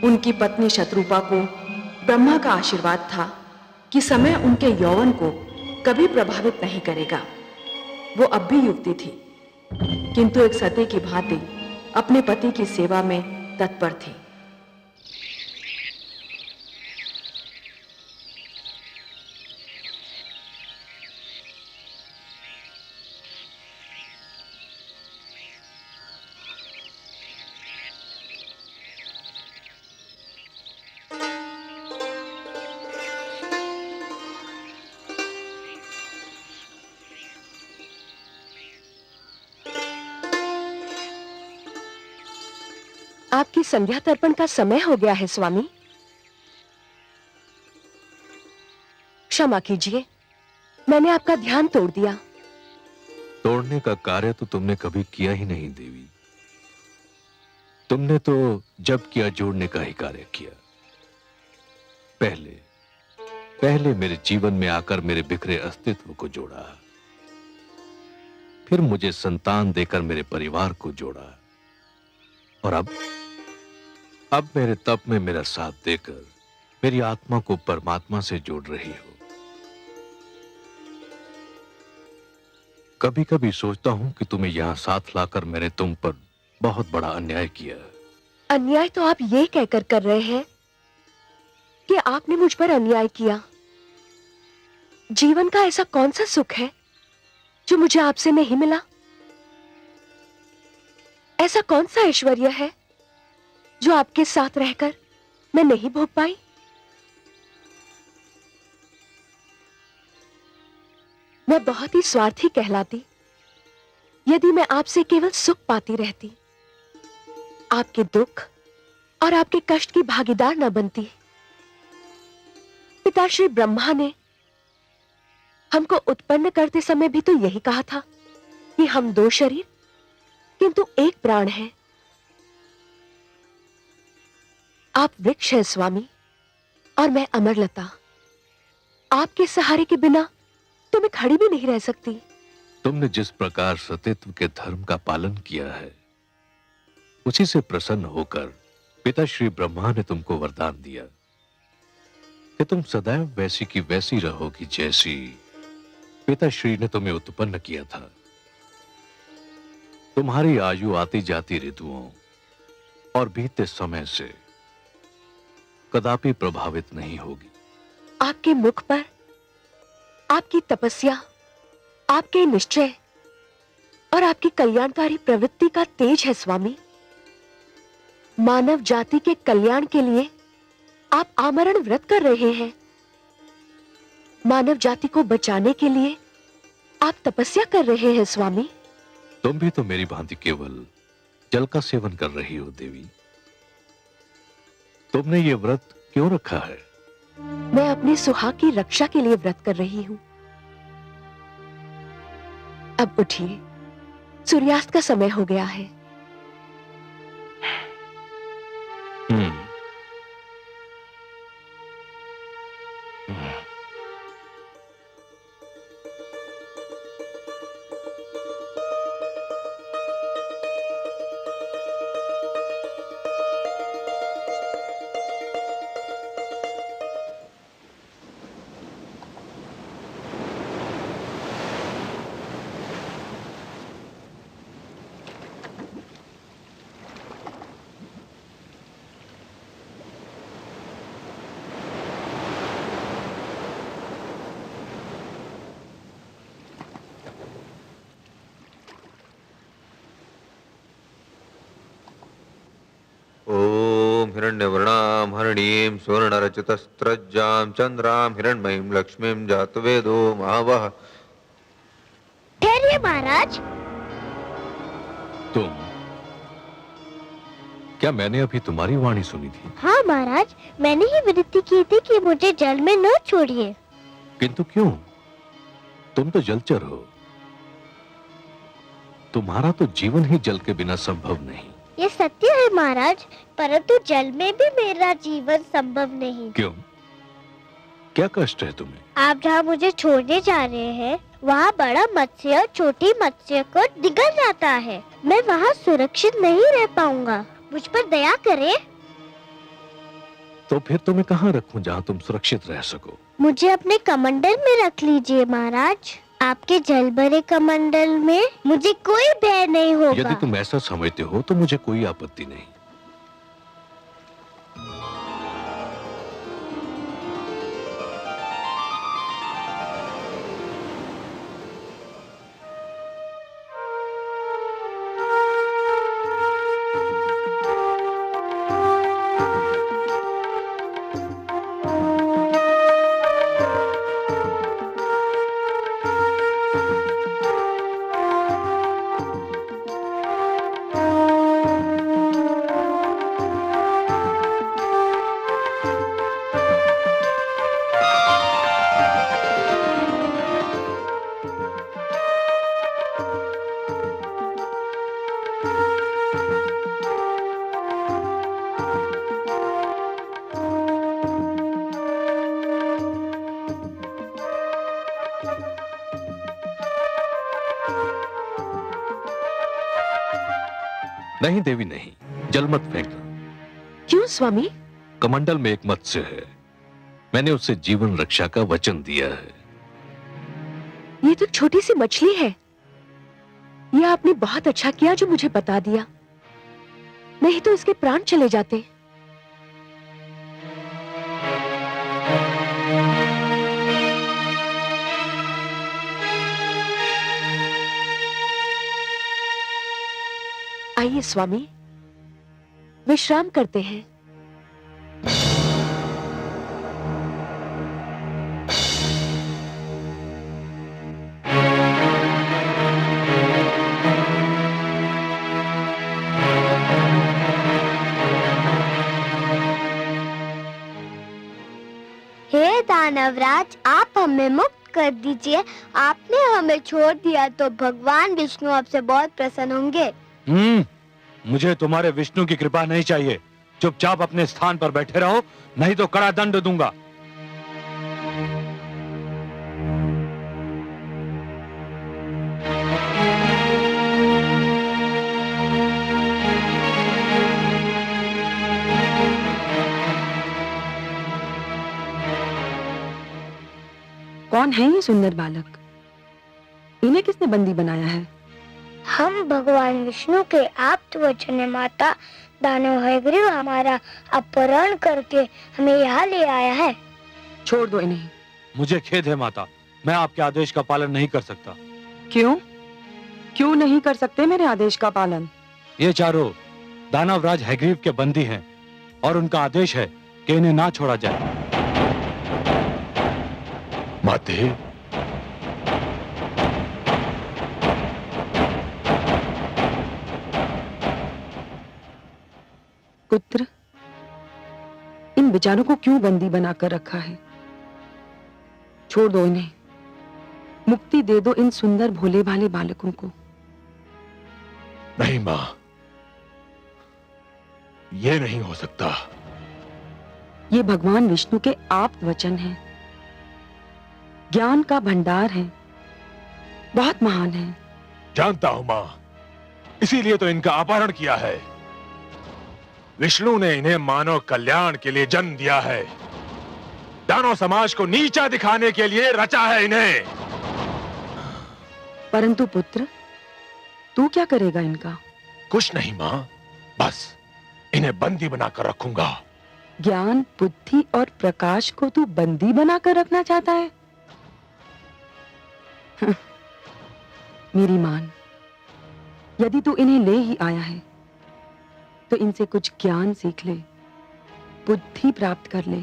उनकी पत्नी शत्रुपा को ब्रह्मा का आशीर्वाद था कि समय उनके यौवन को कभी प्रभावित नहीं करेगा। वो अब भी युवती थी, किंतु एक सती की भांति अपने पति की सेवा में तत्पर थी। आपकी संध्या तर्पण का समय हो गया है स्वामी। क्षमा कीजिए, मैंने आपका ध्यान तोड़ दिया। तोड़ने का कार्य तो तुमने कभी किया ही नहीं देवी। तुमने तो जब किया जोड़ने का ही कार्य किया। पहले मेरे जीवन में आकर मेरे बिखरे अस्तित्व को जोड़ा, फिर मुझे संतान देकर मेरे परिवार को जोड़ा, और अब मेरे तप में मेरा साथ देकर मेरी आत्मा को परमात्मा से जोड़ रही हो। कभी कभी सोचता हूं कि तुम्हें यहां साथ लाकर मैंने तुम पर बहुत बड़ा अन्याय किया। अन्याय तो आप ये कहकर कर रहे हैं कि आपने मुझ पर अन्याय किया। जीवन का ऐसा कौन सा सुख है जो मुझे आपसे नहीं मिला? ऐसा कौन सा ऐश्वर्य है जो आपके साथ रहकर मैं नहीं भोग पाई? मैं बहुत ही स्वार्थी कहलाती यदि मैं आपसे केवल सुख पाती रहती, आपके दुख और आपके कष्ट की भागीदार न बनती। पिता श्री ब्रह्मा ने हमको उत्पन्न करते समय भी तो यही कहा था कि हम दो शरीर किंतु एक प्राण है। आप वृक्ष हैं स्वामी और मैं अमरलता। आपके सहारे के बिना तो मैं खड़ी भी नहीं रह सकती। तुमने जिस प्रकार सतीत्व के धर्म का पालन किया है, उसी से प्रसन्न होकर पिता श्री ब्रह्मा ने तुमको वरदान दिया कि तुम सदैव वैसी की वैसी रहोगी जैसी पिता श्री ने तुम्हें उत्पन्न किया था। तुम्हारी आयु आती जाती ऋतुओं और बीते समय से कदापि प्रभावित नहीं होगी। आपके मुख पर आपकी तपस्या, आपके निश्चय और आपकी कल्याणकारी प्रवृत्ति का तेज है स्वामी। मानव जाति के कल्याण के लिए आप आमरण व्रत कर रहे हैं। मानव जाति को बचाने के लिए आप तपस्या कर रहे हैं स्वामी। तुम भी तो मेरी भांति केवल जल का सेवन कर रही हो देवी। तुमने ये व्रत क्यों रखा है? मैं अपने सुहाग की रक्षा के लिए व्रत कर रही हूं। अब उठिए, सूर्यास्त का समय हो गया है। ओम हिरण्यवर्णाम हरिणीं सुवर्णरचितस्त्रज्जां चंद्रां हिरण्मयीं लक्ष्मीं जातवेदो महावः। ठहरिए महाराज। तुम? क्या मैंने अभी तुम्हारी वाणी सुनी थी? हाँ महाराज, मैंने ही विनती की थी कि मुझे जल में न छोड़िए। किंतु क्यों? तुम तो जलचर हो। तुम्हारा तो जीवन ही जल के बिना संभव नहीं। ये सत्य है महाराज, परंतु जल में भी मेरा जीवन संभव नहीं। क्यों? क्या कष्ट है तुम्हें? आप जहाँ मुझे छोड़ने जा रहे हैं, वहाँ बड़ा मत्स्य और छोटी मत्स्य को निगल जाता है। मैं वहाँ सुरक्षित नहीं रह पाऊंगा। मुझ पर दया करें। तो फिर तुम्हें कहाँ रखूं जहाँ तुम सुरक्षित रह सको? मुझे अपने कमंडल में रख लीजिए महाराज। आपके जल भरे कमंडल में मुझे कोई भय नहीं होगा। यदि तुम ऐसा समझते हो तो मुझे कोई आपत्ति नहीं। नहीं देवी नहीं, जल मत फेंकना। क्यों स्वामी? कमंडल में एक मत्स्य है, मैंने उससे जीवन रक्षा का वचन दिया है। ये तो छोटी सी मछली है। यह आपने बहुत अच्छा किया जो मुझे बता दिया, नहीं तो इसके प्राण चले जाते। आइए स्वामी, विश्राम करते हैं। हे दानवराज, आप हमें मुक्त कर दीजिए। आपने हमें छोड़ दिया तो भगवान विष्णु आपसे बहुत प्रसन्न होंगे। मुझे तुम्हारे विष्णु की कृपा नहीं चाहिए। चुपचाप अपने स्थान पर बैठे रहो, नहीं तो कड़ा दंड दूंगा। कौन है ये सुंदर बालक? इन्हें किसने बंदी बनाया है? हम भगवान विष्णु के आप्त वचन माता दानव हयग्रीव हमारा अपहरण करके हमें यहाँ ले आया है। छोड़ दो इन्हें। मुझे खेद है माता, मैं आपके आदेश का पालन नहीं कर सकता। क्यों? क्यों नहीं कर सकते मेरे आदेश का पालन? ये चारों दानवराज हयग्रीव के बंदी हैं और उनका आदेश है कि इन्हें ना छोड़ा जाए। माते, पुत्र, इन बेचारों को क्यों बंदी बनाकर रखा है? छोड़ दो इन्हें, मुक्ति दे दो इन सुंदर भोले भाले बालकों को। नहीं मां, ये नहीं हो सकता। ये भगवान विष्णु के आप्त वचन हैं, ज्ञान का भंडार है, बहुत महान है। जानता हूं मां, इसीलिए तो इनका अपहरण किया है। विष्णु ने इन्हें मानव कल्याण के लिए जन्म दिया है, दानव समाज को नीचा दिखाने के लिए रचा है इन्हें। परंतु पुत्र, तू क्या करेगा इनका? कुछ नहीं मां, बस इन्हें बंदी बनाकर रखूंगा। ज्ञान, बुद्धि और प्रकाश को तू बंदी बनाकर रखना चाहता है? मेरी मान, यदि तू इन्हें ले ही आया है तो इनसे कुछ ज्ञान सीख ले, बुद्धि प्राप्त कर ले,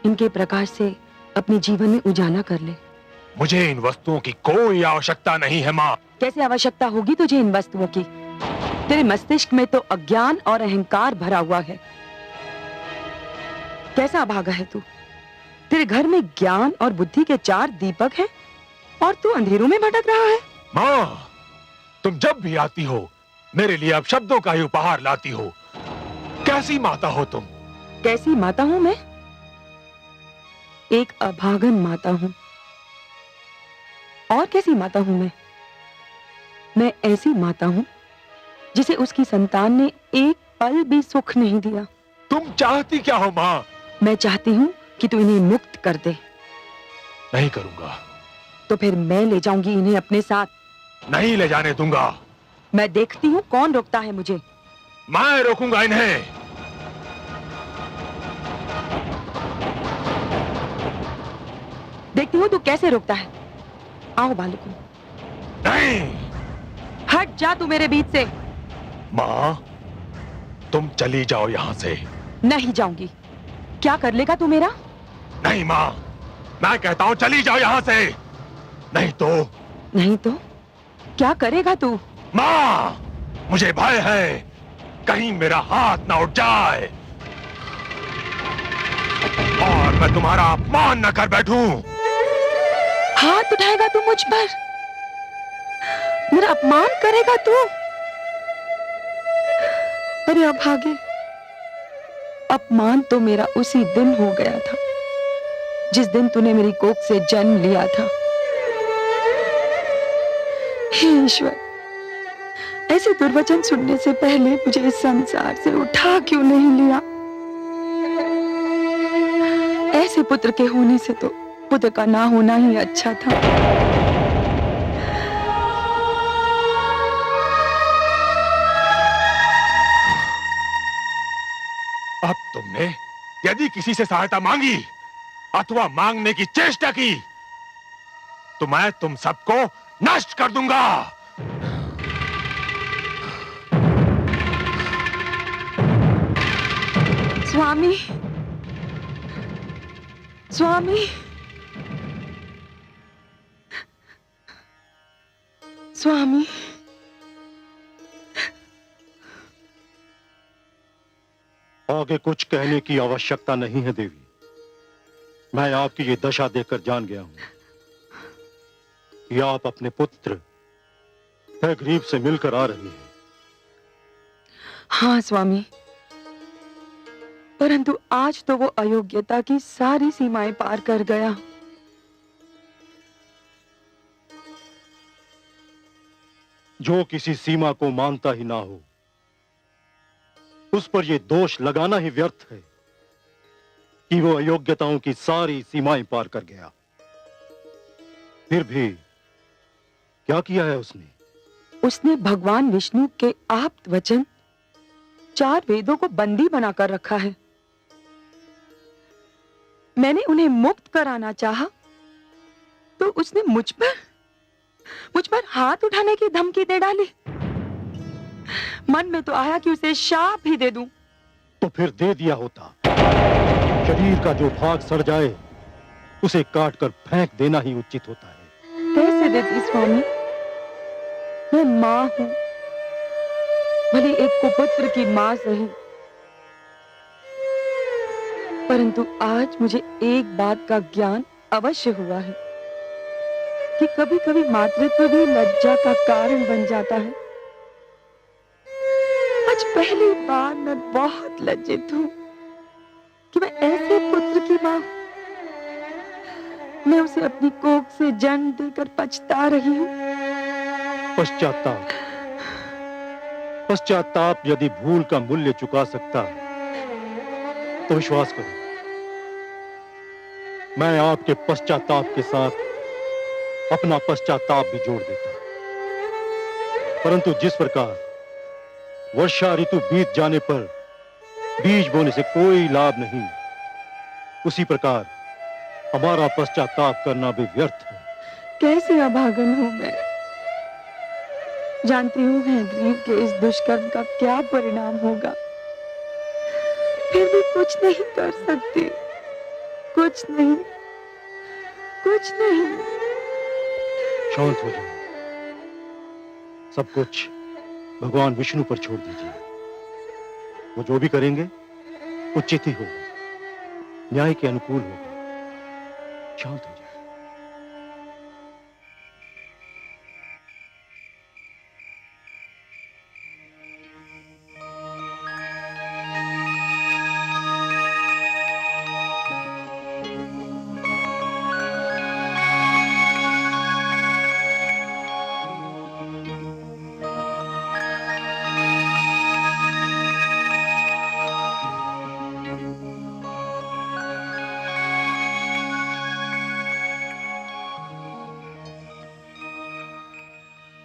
इनके प्रकाश से अपने जीवन में उजाला कर ले। मुझे इन वस्तुओं की कोई आवश्यकता नहीं है मां। कैसे आवश्यकता होगी तुझे इन वस्तुओं की? तेरे मस्तिष्क में तो अज्ञान और अहंकार भरा हुआ है। कैसा अभागा है तू? तेरे घर में ज्ञान और बुद्धि के 4 दीपक हैं और तू अंधेरों में भटक रहा है। मां, तुम जब भी आती हो मेरे लिए अब शब्दों का ही उपहार लाती हो। कैसी माता हो तुम? कैसी माता हूं मैं? एक अभागन माता हूं। और कैसी माता हूं मैं? मैं ऐसी माता हूं जिसे उसकी संतान ने एक पल भी सुख नहीं दिया। तुम चाहती क्या हो मां? मैं चाहती हूं कि तू इन्हें मुक्त कर दे। नहीं करूंगा। तो फिर मैं ले जाऊंगी इन्हें अपने साथ। नहीं ले जाने दूंगा। मैं देखती हूँ कौन रोकता है मुझे। मैं रोकूंगा इन्हें। देखती हूँ तू कैसे रोकता है। आओ बालकों। नहीं। हट जा तू मेरे बीच से। मां, तुम चली जाओ यहां से। नहीं जाऊंगी। क्या कर लेगा तू मेरा? नहीं मां, मैं कहता हूं चली जाओ यहां से। नहीं तो? नहीं तो क्या करेगा तू? मां, मुझे भय है कहीं मेरा हाथ ना उठ जाए और मैं तुम्हारा अपमान न कर बैठूं। हाथ उठाएगा तू मुझ पर? मेरा अपमान करेगा तू? अरे अभागे, अपमान तो मेरा उसी दिन हो गया था जिस दिन तूने मेरी कोख से जन्म लिया था। हे ईश्वर, ऐसे दुर्वचन सुनने से पहले मुझे इस संसार से उठा क्यों नहीं लिया? ऐसे पुत्र के होने से तो पुत्र का ना होना ही अच्छा था। अब तुमने यदि किसी से सहायता मांगी अथवा मांगने की चेष्टा की तो मैं तुम सबको नष्ट कर दूंगा। स्वामी, स्वामी, स्वामी, आगे कुछ कहने की आवश्यकता नहीं है देवी। मैं आपकी ये दशा देखकर जान गया हूं कि आप अपने पुत्र हयग्रीव से मिलकर आ रही हैं। हाँ स्वामी, परंतु आज तो वो अयोग्यता की सारी सीमाएं पार कर गया। जो किसी सीमा को मानता ही ना हो उस पर यह दोष लगाना ही व्यर्थ है कि वो अयोग्यताओं की सारी सीमाएं पार कर गया। फिर भी क्या किया है उसने? उसने भगवान विष्णु के आप्त वचन 4 वेदों को बंदी बनाकर रखा है। मैंने उन्हें मुक्त कराना चाहा तो उसने मुझ पर हाथ उठाने की धमकी दे डाली। मन में तो आया कि उसे शाप ही दे दूं। तो फिर दे दिया होता। शरीर का जो भाग सड़ जाए उसे काटकर फेंक देना ही उचित होता है। कैसे देती स्वामी? मैं मां हूं, भले एक कुपुत्र की मां सही, परंतु आज मुझे एक बात का ज्ञान अवश्य हुआ है कि कभी-कभी मातृत्व भी लज्जा का कारण बन जाता है। आज पहली बार मैं बहुत लज्जित हूं कि मैं ऐसे पुत्र की मां हूं। मैं उसे अपनी कोख से जन्म देकर पछता रही हूं। पश्चाताप यदि भूल का मूल्य चुका सकता तो विश्वास करो मैं आपके पश्चाताप के साथ अपना पश्चाताप भी जोड़ देता। परंतु जिस प्रकार वर्षा ऋतु बीत जाने पर बीज बोने से कोई लाभ नहीं, उसी प्रकार हमारा पश्चाताप करना भी व्यर्थ है। कैसी अभागन हूं मैं। जानती हूं हयग्रीव के इस दुष्कर्म का क्या परिणाम होगा, फिर भी कुछ नहीं कर सकती। कुछ नहीं। शांत हो जाओ। सब कुछ भगवान विष्णु पर छोड़ दीजिए। वो जो भी करेंगे उचित ही होगा, न्याय के अनुकूल होगा। शांत हो जाओ।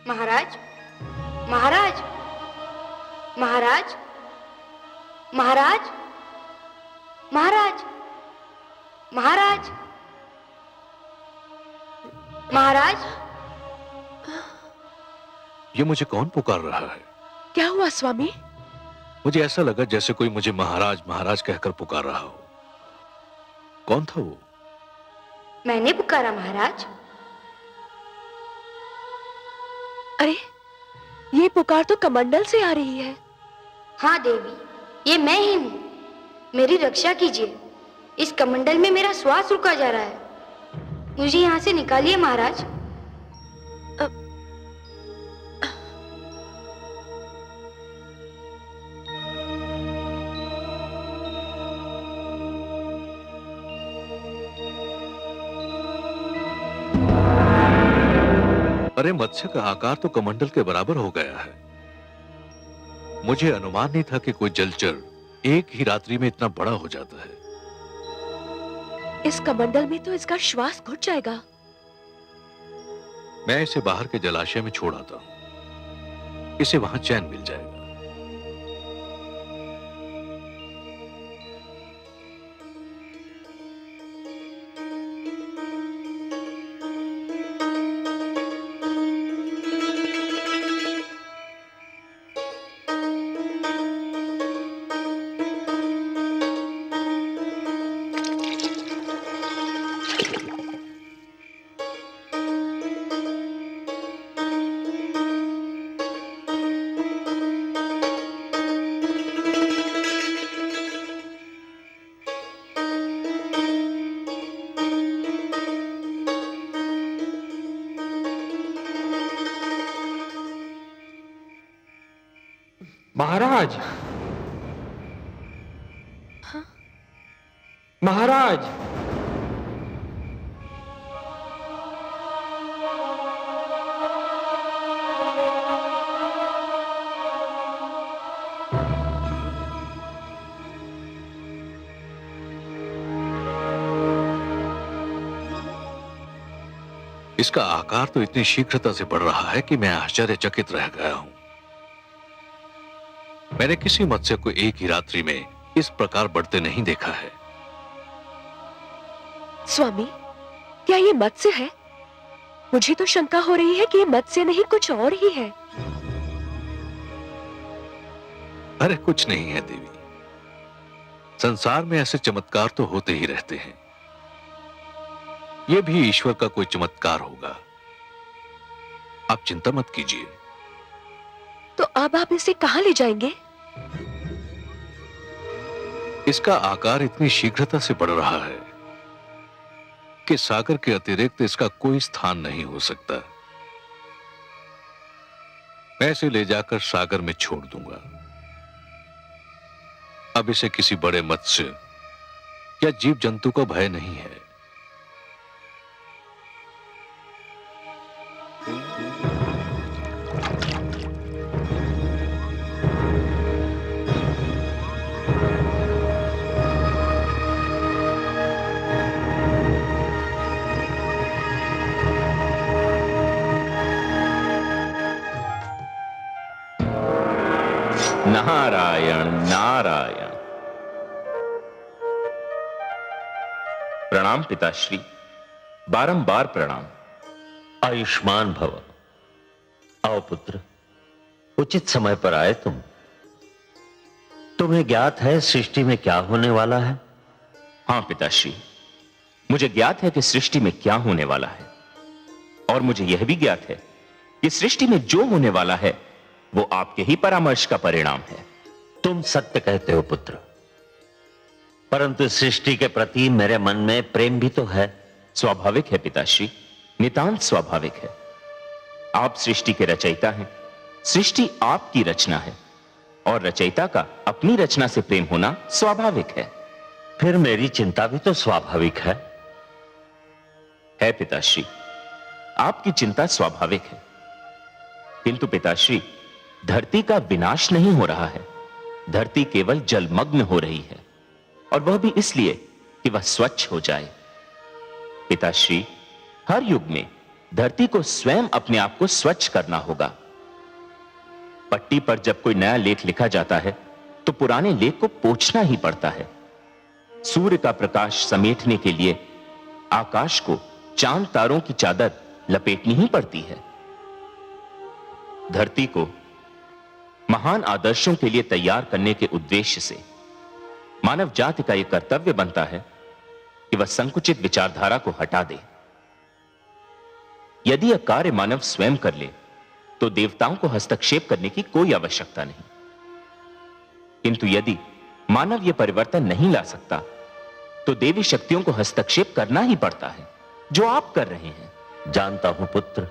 महाराज, महाराज, महाराज, महाराज, महाराज, महाराज, महाराज। ये मुझे कौन पुकार रहा है? क्या हुआ स्वामी? मुझे ऐसा लगा जैसे कोई मुझे महाराज महाराज कहकर पुकार रहा हो। कौन था वो? मैंने पुकारा महाराज। अरे, ये पुकार तो कमंडल से आ रही है। हाँ देवी, ये मैं ही हूँ। मेरी रक्षा कीजिए। इस कमंडल में मेरा श्वास रुका जा रहा है। मुझे यहाँ से निकालिए महाराज। अरे, मत्स्य का आकार तो कमंडल के बराबर हो गया है। मुझे अनुमान नहीं था कि कोई जलचर एक ही रात्रि में इतना बड़ा हो जाता है। इस कमंडल में तो इसका श्वास घुट जाएगा। मैं इसे बाहर के जलाशय में छोड़ आता हूं, इसे वहां चैन मिल जाएगा। महाराज, महाराज, इसका आकार तो इतनी शीघ्रता से बढ़ रहा है कि मैं आश्चर्यचकित रह गया हूं। मैंने किसी मत्स्य को एक ही रात्रि में इस प्रकार बढ़ते नहीं देखा है। स्वामी, क्या ये मत्स्य है? मुझे तो शंका हो रही है कि ये मत्स्य नहीं कुछ और ही है। अरे कुछ नहीं है देवी, संसार में ऐसे चमत्कार तो होते ही रहते हैं। यह भी ईश्वर का कोई चमत्कार होगा। आप चिंता मत कीजिए। तो अब आप इसे कहां ले जाएंगे? इसका आकार इतनी शीघ्रता से बढ़ रहा है कि सागर के अतिरिक्त इसका कोई स्थान नहीं हो सकता। मैं इसे ले जाकर सागर में छोड़ दूंगा। अब इसे किसी बड़े मत्स्य या जीव जंतु का भय नहीं है। नारायण नारायण। प्रणाम पिताश्री, बारंबार प्रणाम। आयुष्मान भव। आओ पुत्र, उचित समय पर आए तुम। तुम्हें ज्ञात है सृष्टि में क्या होने वाला है? हाँ पिताश्री, मुझे ज्ञात है कि सृष्टि में क्या होने वाला है, और मुझे यह भी ज्ञात है कि सृष्टि में जो होने वाला है वो आपके ही परामर्श का परिणाम है। तुम सत्य कहते हो पुत्र, परंतु सृष्टि के प्रति मेरे मन में प्रेम भी तो है। स्वाभाविक है पिताश्री, नितांत स्वाभाविक है। आप सृष्टि के रचयिता हैं, सृष्टि आपकी रचना है, और रचयिता का अपनी रचना से प्रेम होना स्वाभाविक है। फिर मेरी चिंता भी तो स्वाभाविक है। पिताश्री, आपकी चिंता स्वाभाविक है, किंतु पिताश्री धरती का विनाश नहीं हो रहा है। धरती केवल जलमग्न हो रही है, और वह भी इसलिए कि वह स्वच्छ हो जाए। पिताश्री, हर युग में धरती को स्वयं अपने आप को स्वच्छ करना होगा। पट्टी पर जब कोई नया लेख लिखा जाता है तो पुराने लेख को पोंछना ही पड़ता है। सूर्य का प्रकाश समेटने के लिए आकाश को चांद तारों की चादर लपेटनी ही पड़ती है। धरती को महान आदर्शों के लिए तैयार करने के उद्देश्य से मानव जाति का यह कर्तव्य बनता है कि वह संकुचित विचारधारा को हटा दे। यदि यह कार्य मानव स्वयं कर ले तो देवताओं को हस्तक्षेप करने की कोई आवश्यकता नहीं, किंतु यदि मानव यह परिवर्तन नहीं ला सकता तो देवी शक्तियों को हस्तक्षेप करना ही पड़ता है, जो आप कर रहे हैं। जानता हूं पुत्र,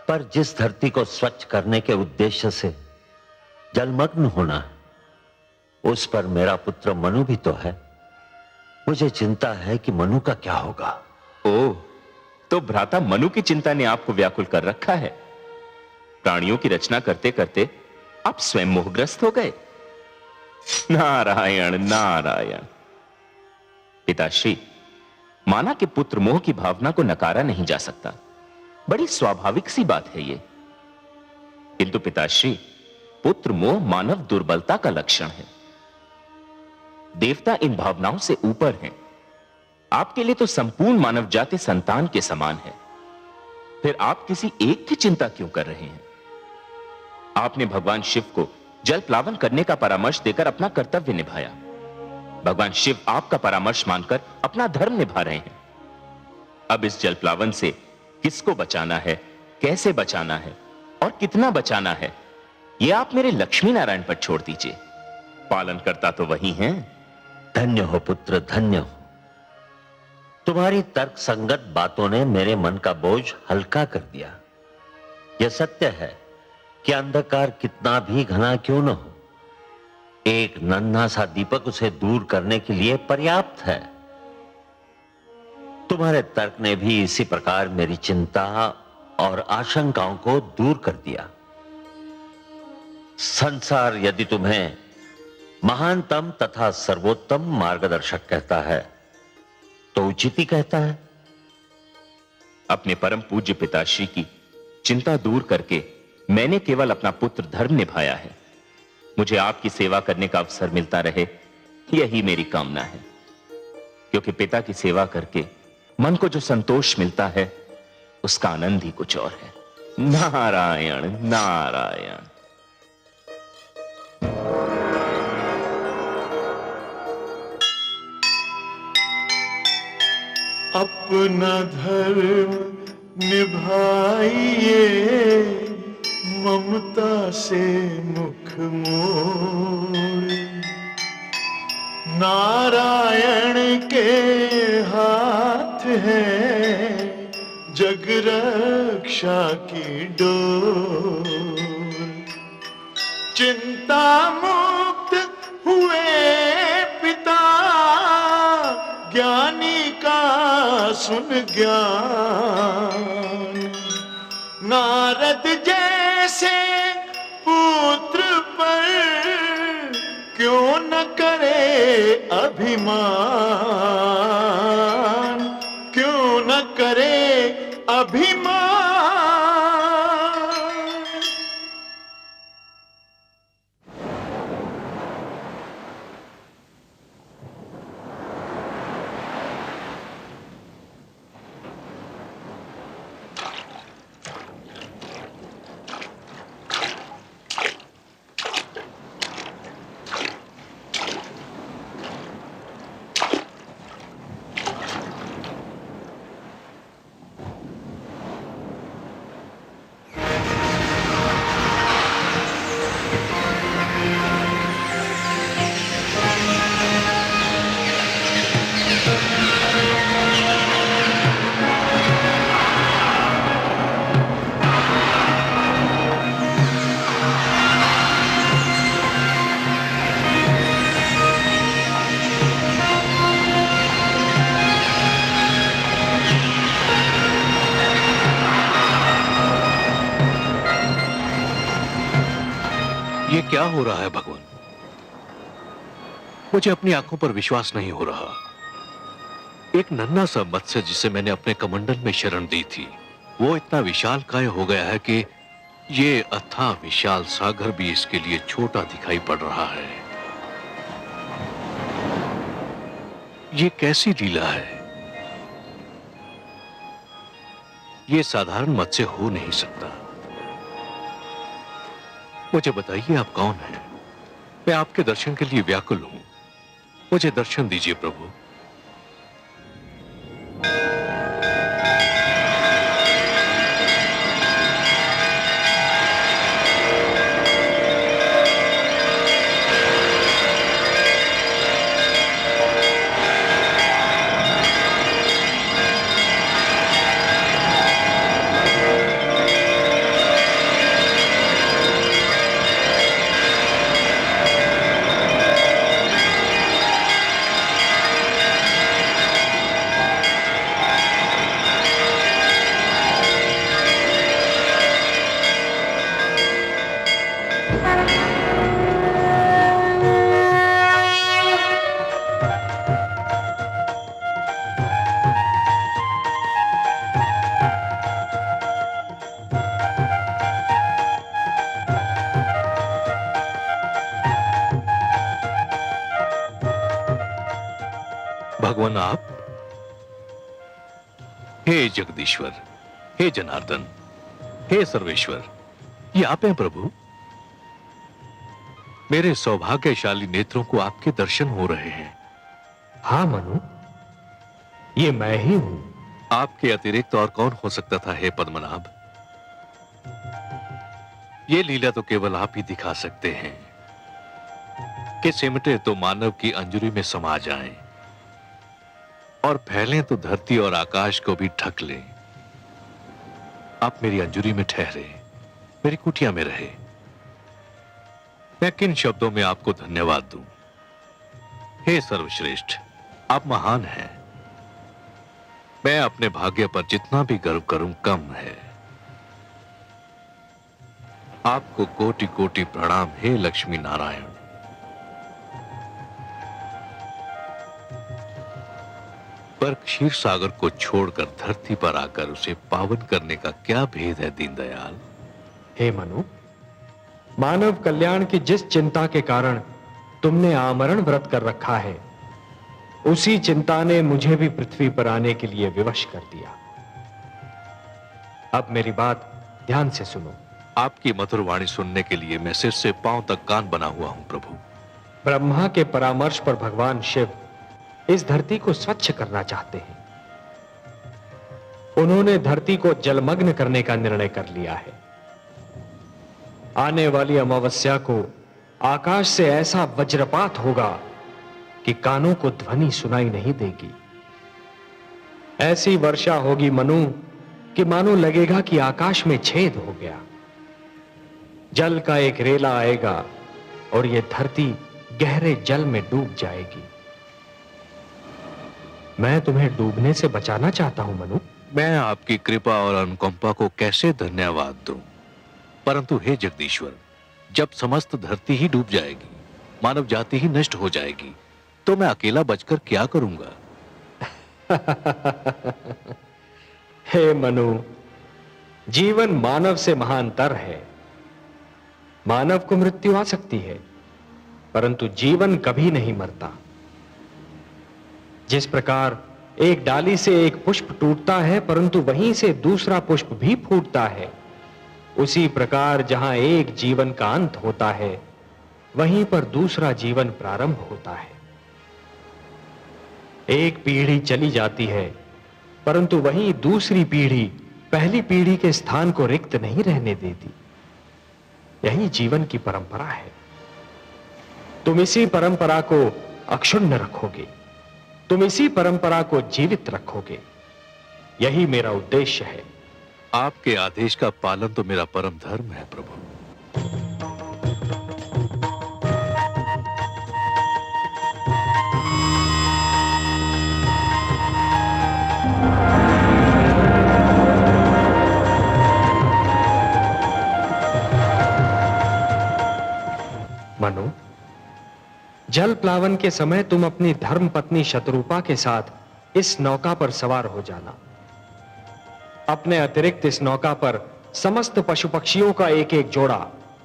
पर जिस धरती को स्वच्छ करने के उद्देश्य से जलमग्न होना है, उस पर मेरा पुत्र मनु भी तो है। मुझे चिंता है कि मनु का क्या होगा। ओह, तो भ्राता मनु की चिंता ने आपको व्याकुल कर रखा है। प्राणियों की रचना करते करते आप स्वयं मोहग्रस्त हो गए। नारायण नारायण। पिताश्री, माना कि पुत्र मोह की भावना को नकारा नहीं जा सकता, बड़ी स्वाभाविक सी बात है ये। किंतु पिताश्री, पुत्र मोह मानव दुर्बलता का लक्षण है। देवता इन भावनाओं से ऊपर हैं। आपके लिए तो संपूर्ण मानव जाति संतान के समान है। फिर आप किसी एक की चिंता क्यों कर रहे हैं? आपने भगवान शिव को जल प्लावन करने का परामर्श देकर अपना कर्तव्य निभाया। भगवान शिव आपका परामर्श मानकर अपना धर्म निभा रहे हैं। अब इस जल प्लावन से किसको बचाना है, कैसे बचाना है और कितना बचाना है, यह आप मेरे लक्ष्मी नारायण पर छोड़ दीजिए। पालन करता तो वही हैं। धन्य हो पुत्र, धन्य हो। तुम्हारी तर्क संगत बातों ने मेरे मन का बोझ हल्का कर दिया। यह सत्य है कि अंधकार कितना भी घना क्यों न हो, एक नन्हा सा दीपक उसे दूर करने के लिए पर्याप्त है। तुम्हारे तर्क ने भी इसी प्रकार मेरी चिंता और आशंकाओं को दूर कर दिया। संसार यदि तुम्हें महानतम तथा सर्वोत्तम मार्गदर्शक कहता है तो उचित ही कहता है। अपने परम पूज्य पिताश्री की चिंता दूर करके मैंने केवल अपना पुत्र धर्म निभाया है। मुझे आपकी सेवा करने का अवसर मिलता रहे, यही मेरी कामना है। क्योंकि पिता की सेवा करके मन को जो संतोष मिलता है उसका आनंद ही कुछ और है। नारायण नारायण। अपना धर्म निभाइए, ममता से मुख मोड़। नारायण के हाथ है जग रक्षा की डोर। चिंता मुक्त हुए पिता, ज्ञानी का सुन ज्ञान। नारद जैसे पुत्र पर क्यों न करे अभिमान, क्यों न करे अभिमान। ये क्या हो रहा है भगवान? मुझे अपनी आंखों पर विश्वास नहीं हो रहा। एक नन्हा सा मत्स्य जिसे मैंने अपने कमंडल में शरण दी थी, वो इतना विशालकाय हो गया है कि ये अथाह विशाल सागर भी इसके लिए छोटा दिखाई पड़ रहा है। ये कैसी लीला है? ये साधारण मत्स्य हो नहीं सकता। मुझे बताइए आप कौन हैं? मैं आपके दर्शन के लिए व्याकुल हूं। मुझे दर्शन दीजिए प्रभु। भगवान आप? हे जगदीश्वर, हे जनार्दन, हे सर्वेश्वर, ये आप हैं प्रभु। मेरे सौभाग्यशाली नेत्रों को आपके दर्शन हो रहे हैं। हाँ मनु, ये मैं ही हूं। आपके अतिरिक्त और कौन हो सकता था हे पद्मनाभ? ये लीला तो केवल आप ही दिखा सकते हैं कि सिमटे तो मानव की अंजुरी में समा जाएं और फैलें तो धरती और आकाश को भी ढक लें। आप मेरी अंजुरी में ठहरे, मेरी कुटिया में रहे। मैं किन शब्दों में आपको धन्यवाद दूं? हे सर्वश्रेष्ठ, आप महान हैं। मैं अपने भाग्य पर जितना भी गर्व करूं कम है। आपको कोटि कोटि प्रणाम हे लक्ष्मी नारायण। पर क्षीर सागर को छोड़कर धरती पर आकर उसे पावन करने का क्या भेद है दीनदयाल? हे मनु, मानव कल्याण की जिस चिंता के कारण तुमने आमरण व्रत कर रखा है, उसी चिंता ने मुझे भी पृथ्वी पर आने के लिए विवश कर दिया। अब मेरी बात ध्यान से सुनो। आपकी मधुर वाणी सुनने के लिए मैं सिर से पांव तक कान बना हुआ हूं प्रभु। ब्रह्मा के परामर्श पर भगवान शिव इस धरती को स्वच्छ करना चाहते हैं। उन्होंने धरती को जलमग्न करने का निर्णय कर लिया है। आने वाली अमावस्या को आकाश से ऐसा वज्रपात होगा कि कानों को ध्वनि सुनाई नहीं देगी। ऐसी वर्षा होगी मनु कि मानो लगेगा कि आकाश में छेद हो गया। जल का एक रेला आएगा और यह धरती गहरे जल में डूब जाएगी। मैं तुम्हें डूबने से बचाना चाहता हूं मनु। मैं आपकी कृपा और अनुकंपा को कैसे धन्यवाद दूं? परंतु हे जगदीश्वर, जब समस्त धरती ही डूब जाएगी, मानव जाति ही नष्ट हो जाएगी, तो मैं अकेला बचकर क्या करूंगा? हे मनु, जीवन मानव से महानतर है। मानव को मृत्यु आ सकती है, परंतु जीवन कभी नहीं मरता। जिस प्रकार एक डाली से एक पुष्प टूटता है परंतु वहीं से दूसरा पुष्प भी फूटता है, उसी प्रकार जहां एक जीवन का अंत होता है वहीं पर दूसरा जीवन प्रारंभ होता है। एक पीढ़ी चली जाती है परंतु वहीं दूसरी पीढ़ी पहली पीढ़ी के स्थान को रिक्त नहीं रहने देती। यही जीवन की परंपरा है। तुम इसी परंपरा को अक्षुण्ण रखोगे, तुम इसी परंपरा को जीवित रखोगे। यही मेरा उद्देश्य है। आपके आदेश का पालन तो मेरा परम धर्म है प्रभु। मनु, जल प्लावन के समय तुम अपनी धर्म पत्नी शतरूपा के साथ इस नौका पर सवार हो जाना। अपने अतिरिक्त इस नौका पर समस्त पशु पक्षियों का एक एक जोड़ा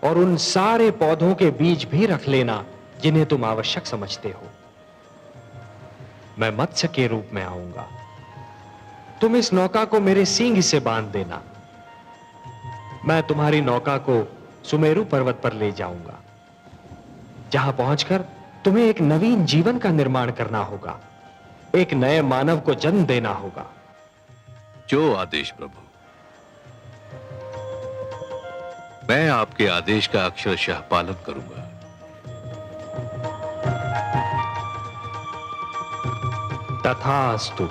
और उन सारे पौधों के बीज भी रख लेना जिन्हें तुम आवश्यक समझते हो। मैं मत्स्य के रूप में आऊंगा। तुम इस नौका को मेरे सींग से बांध देना। मैं तुम्हारी नौका को सुमेरु पर्वत पर ले जाऊंगा, जहां पहुंचकर तुम्हें एक नवीन जीवन का निर्माण करना होगा, एक नए मानव को जन्म देना होगा। जो आदेश प्रभु। मैं आपके आदेश का अक्षरशः पालन करूंगा। तथास्तु।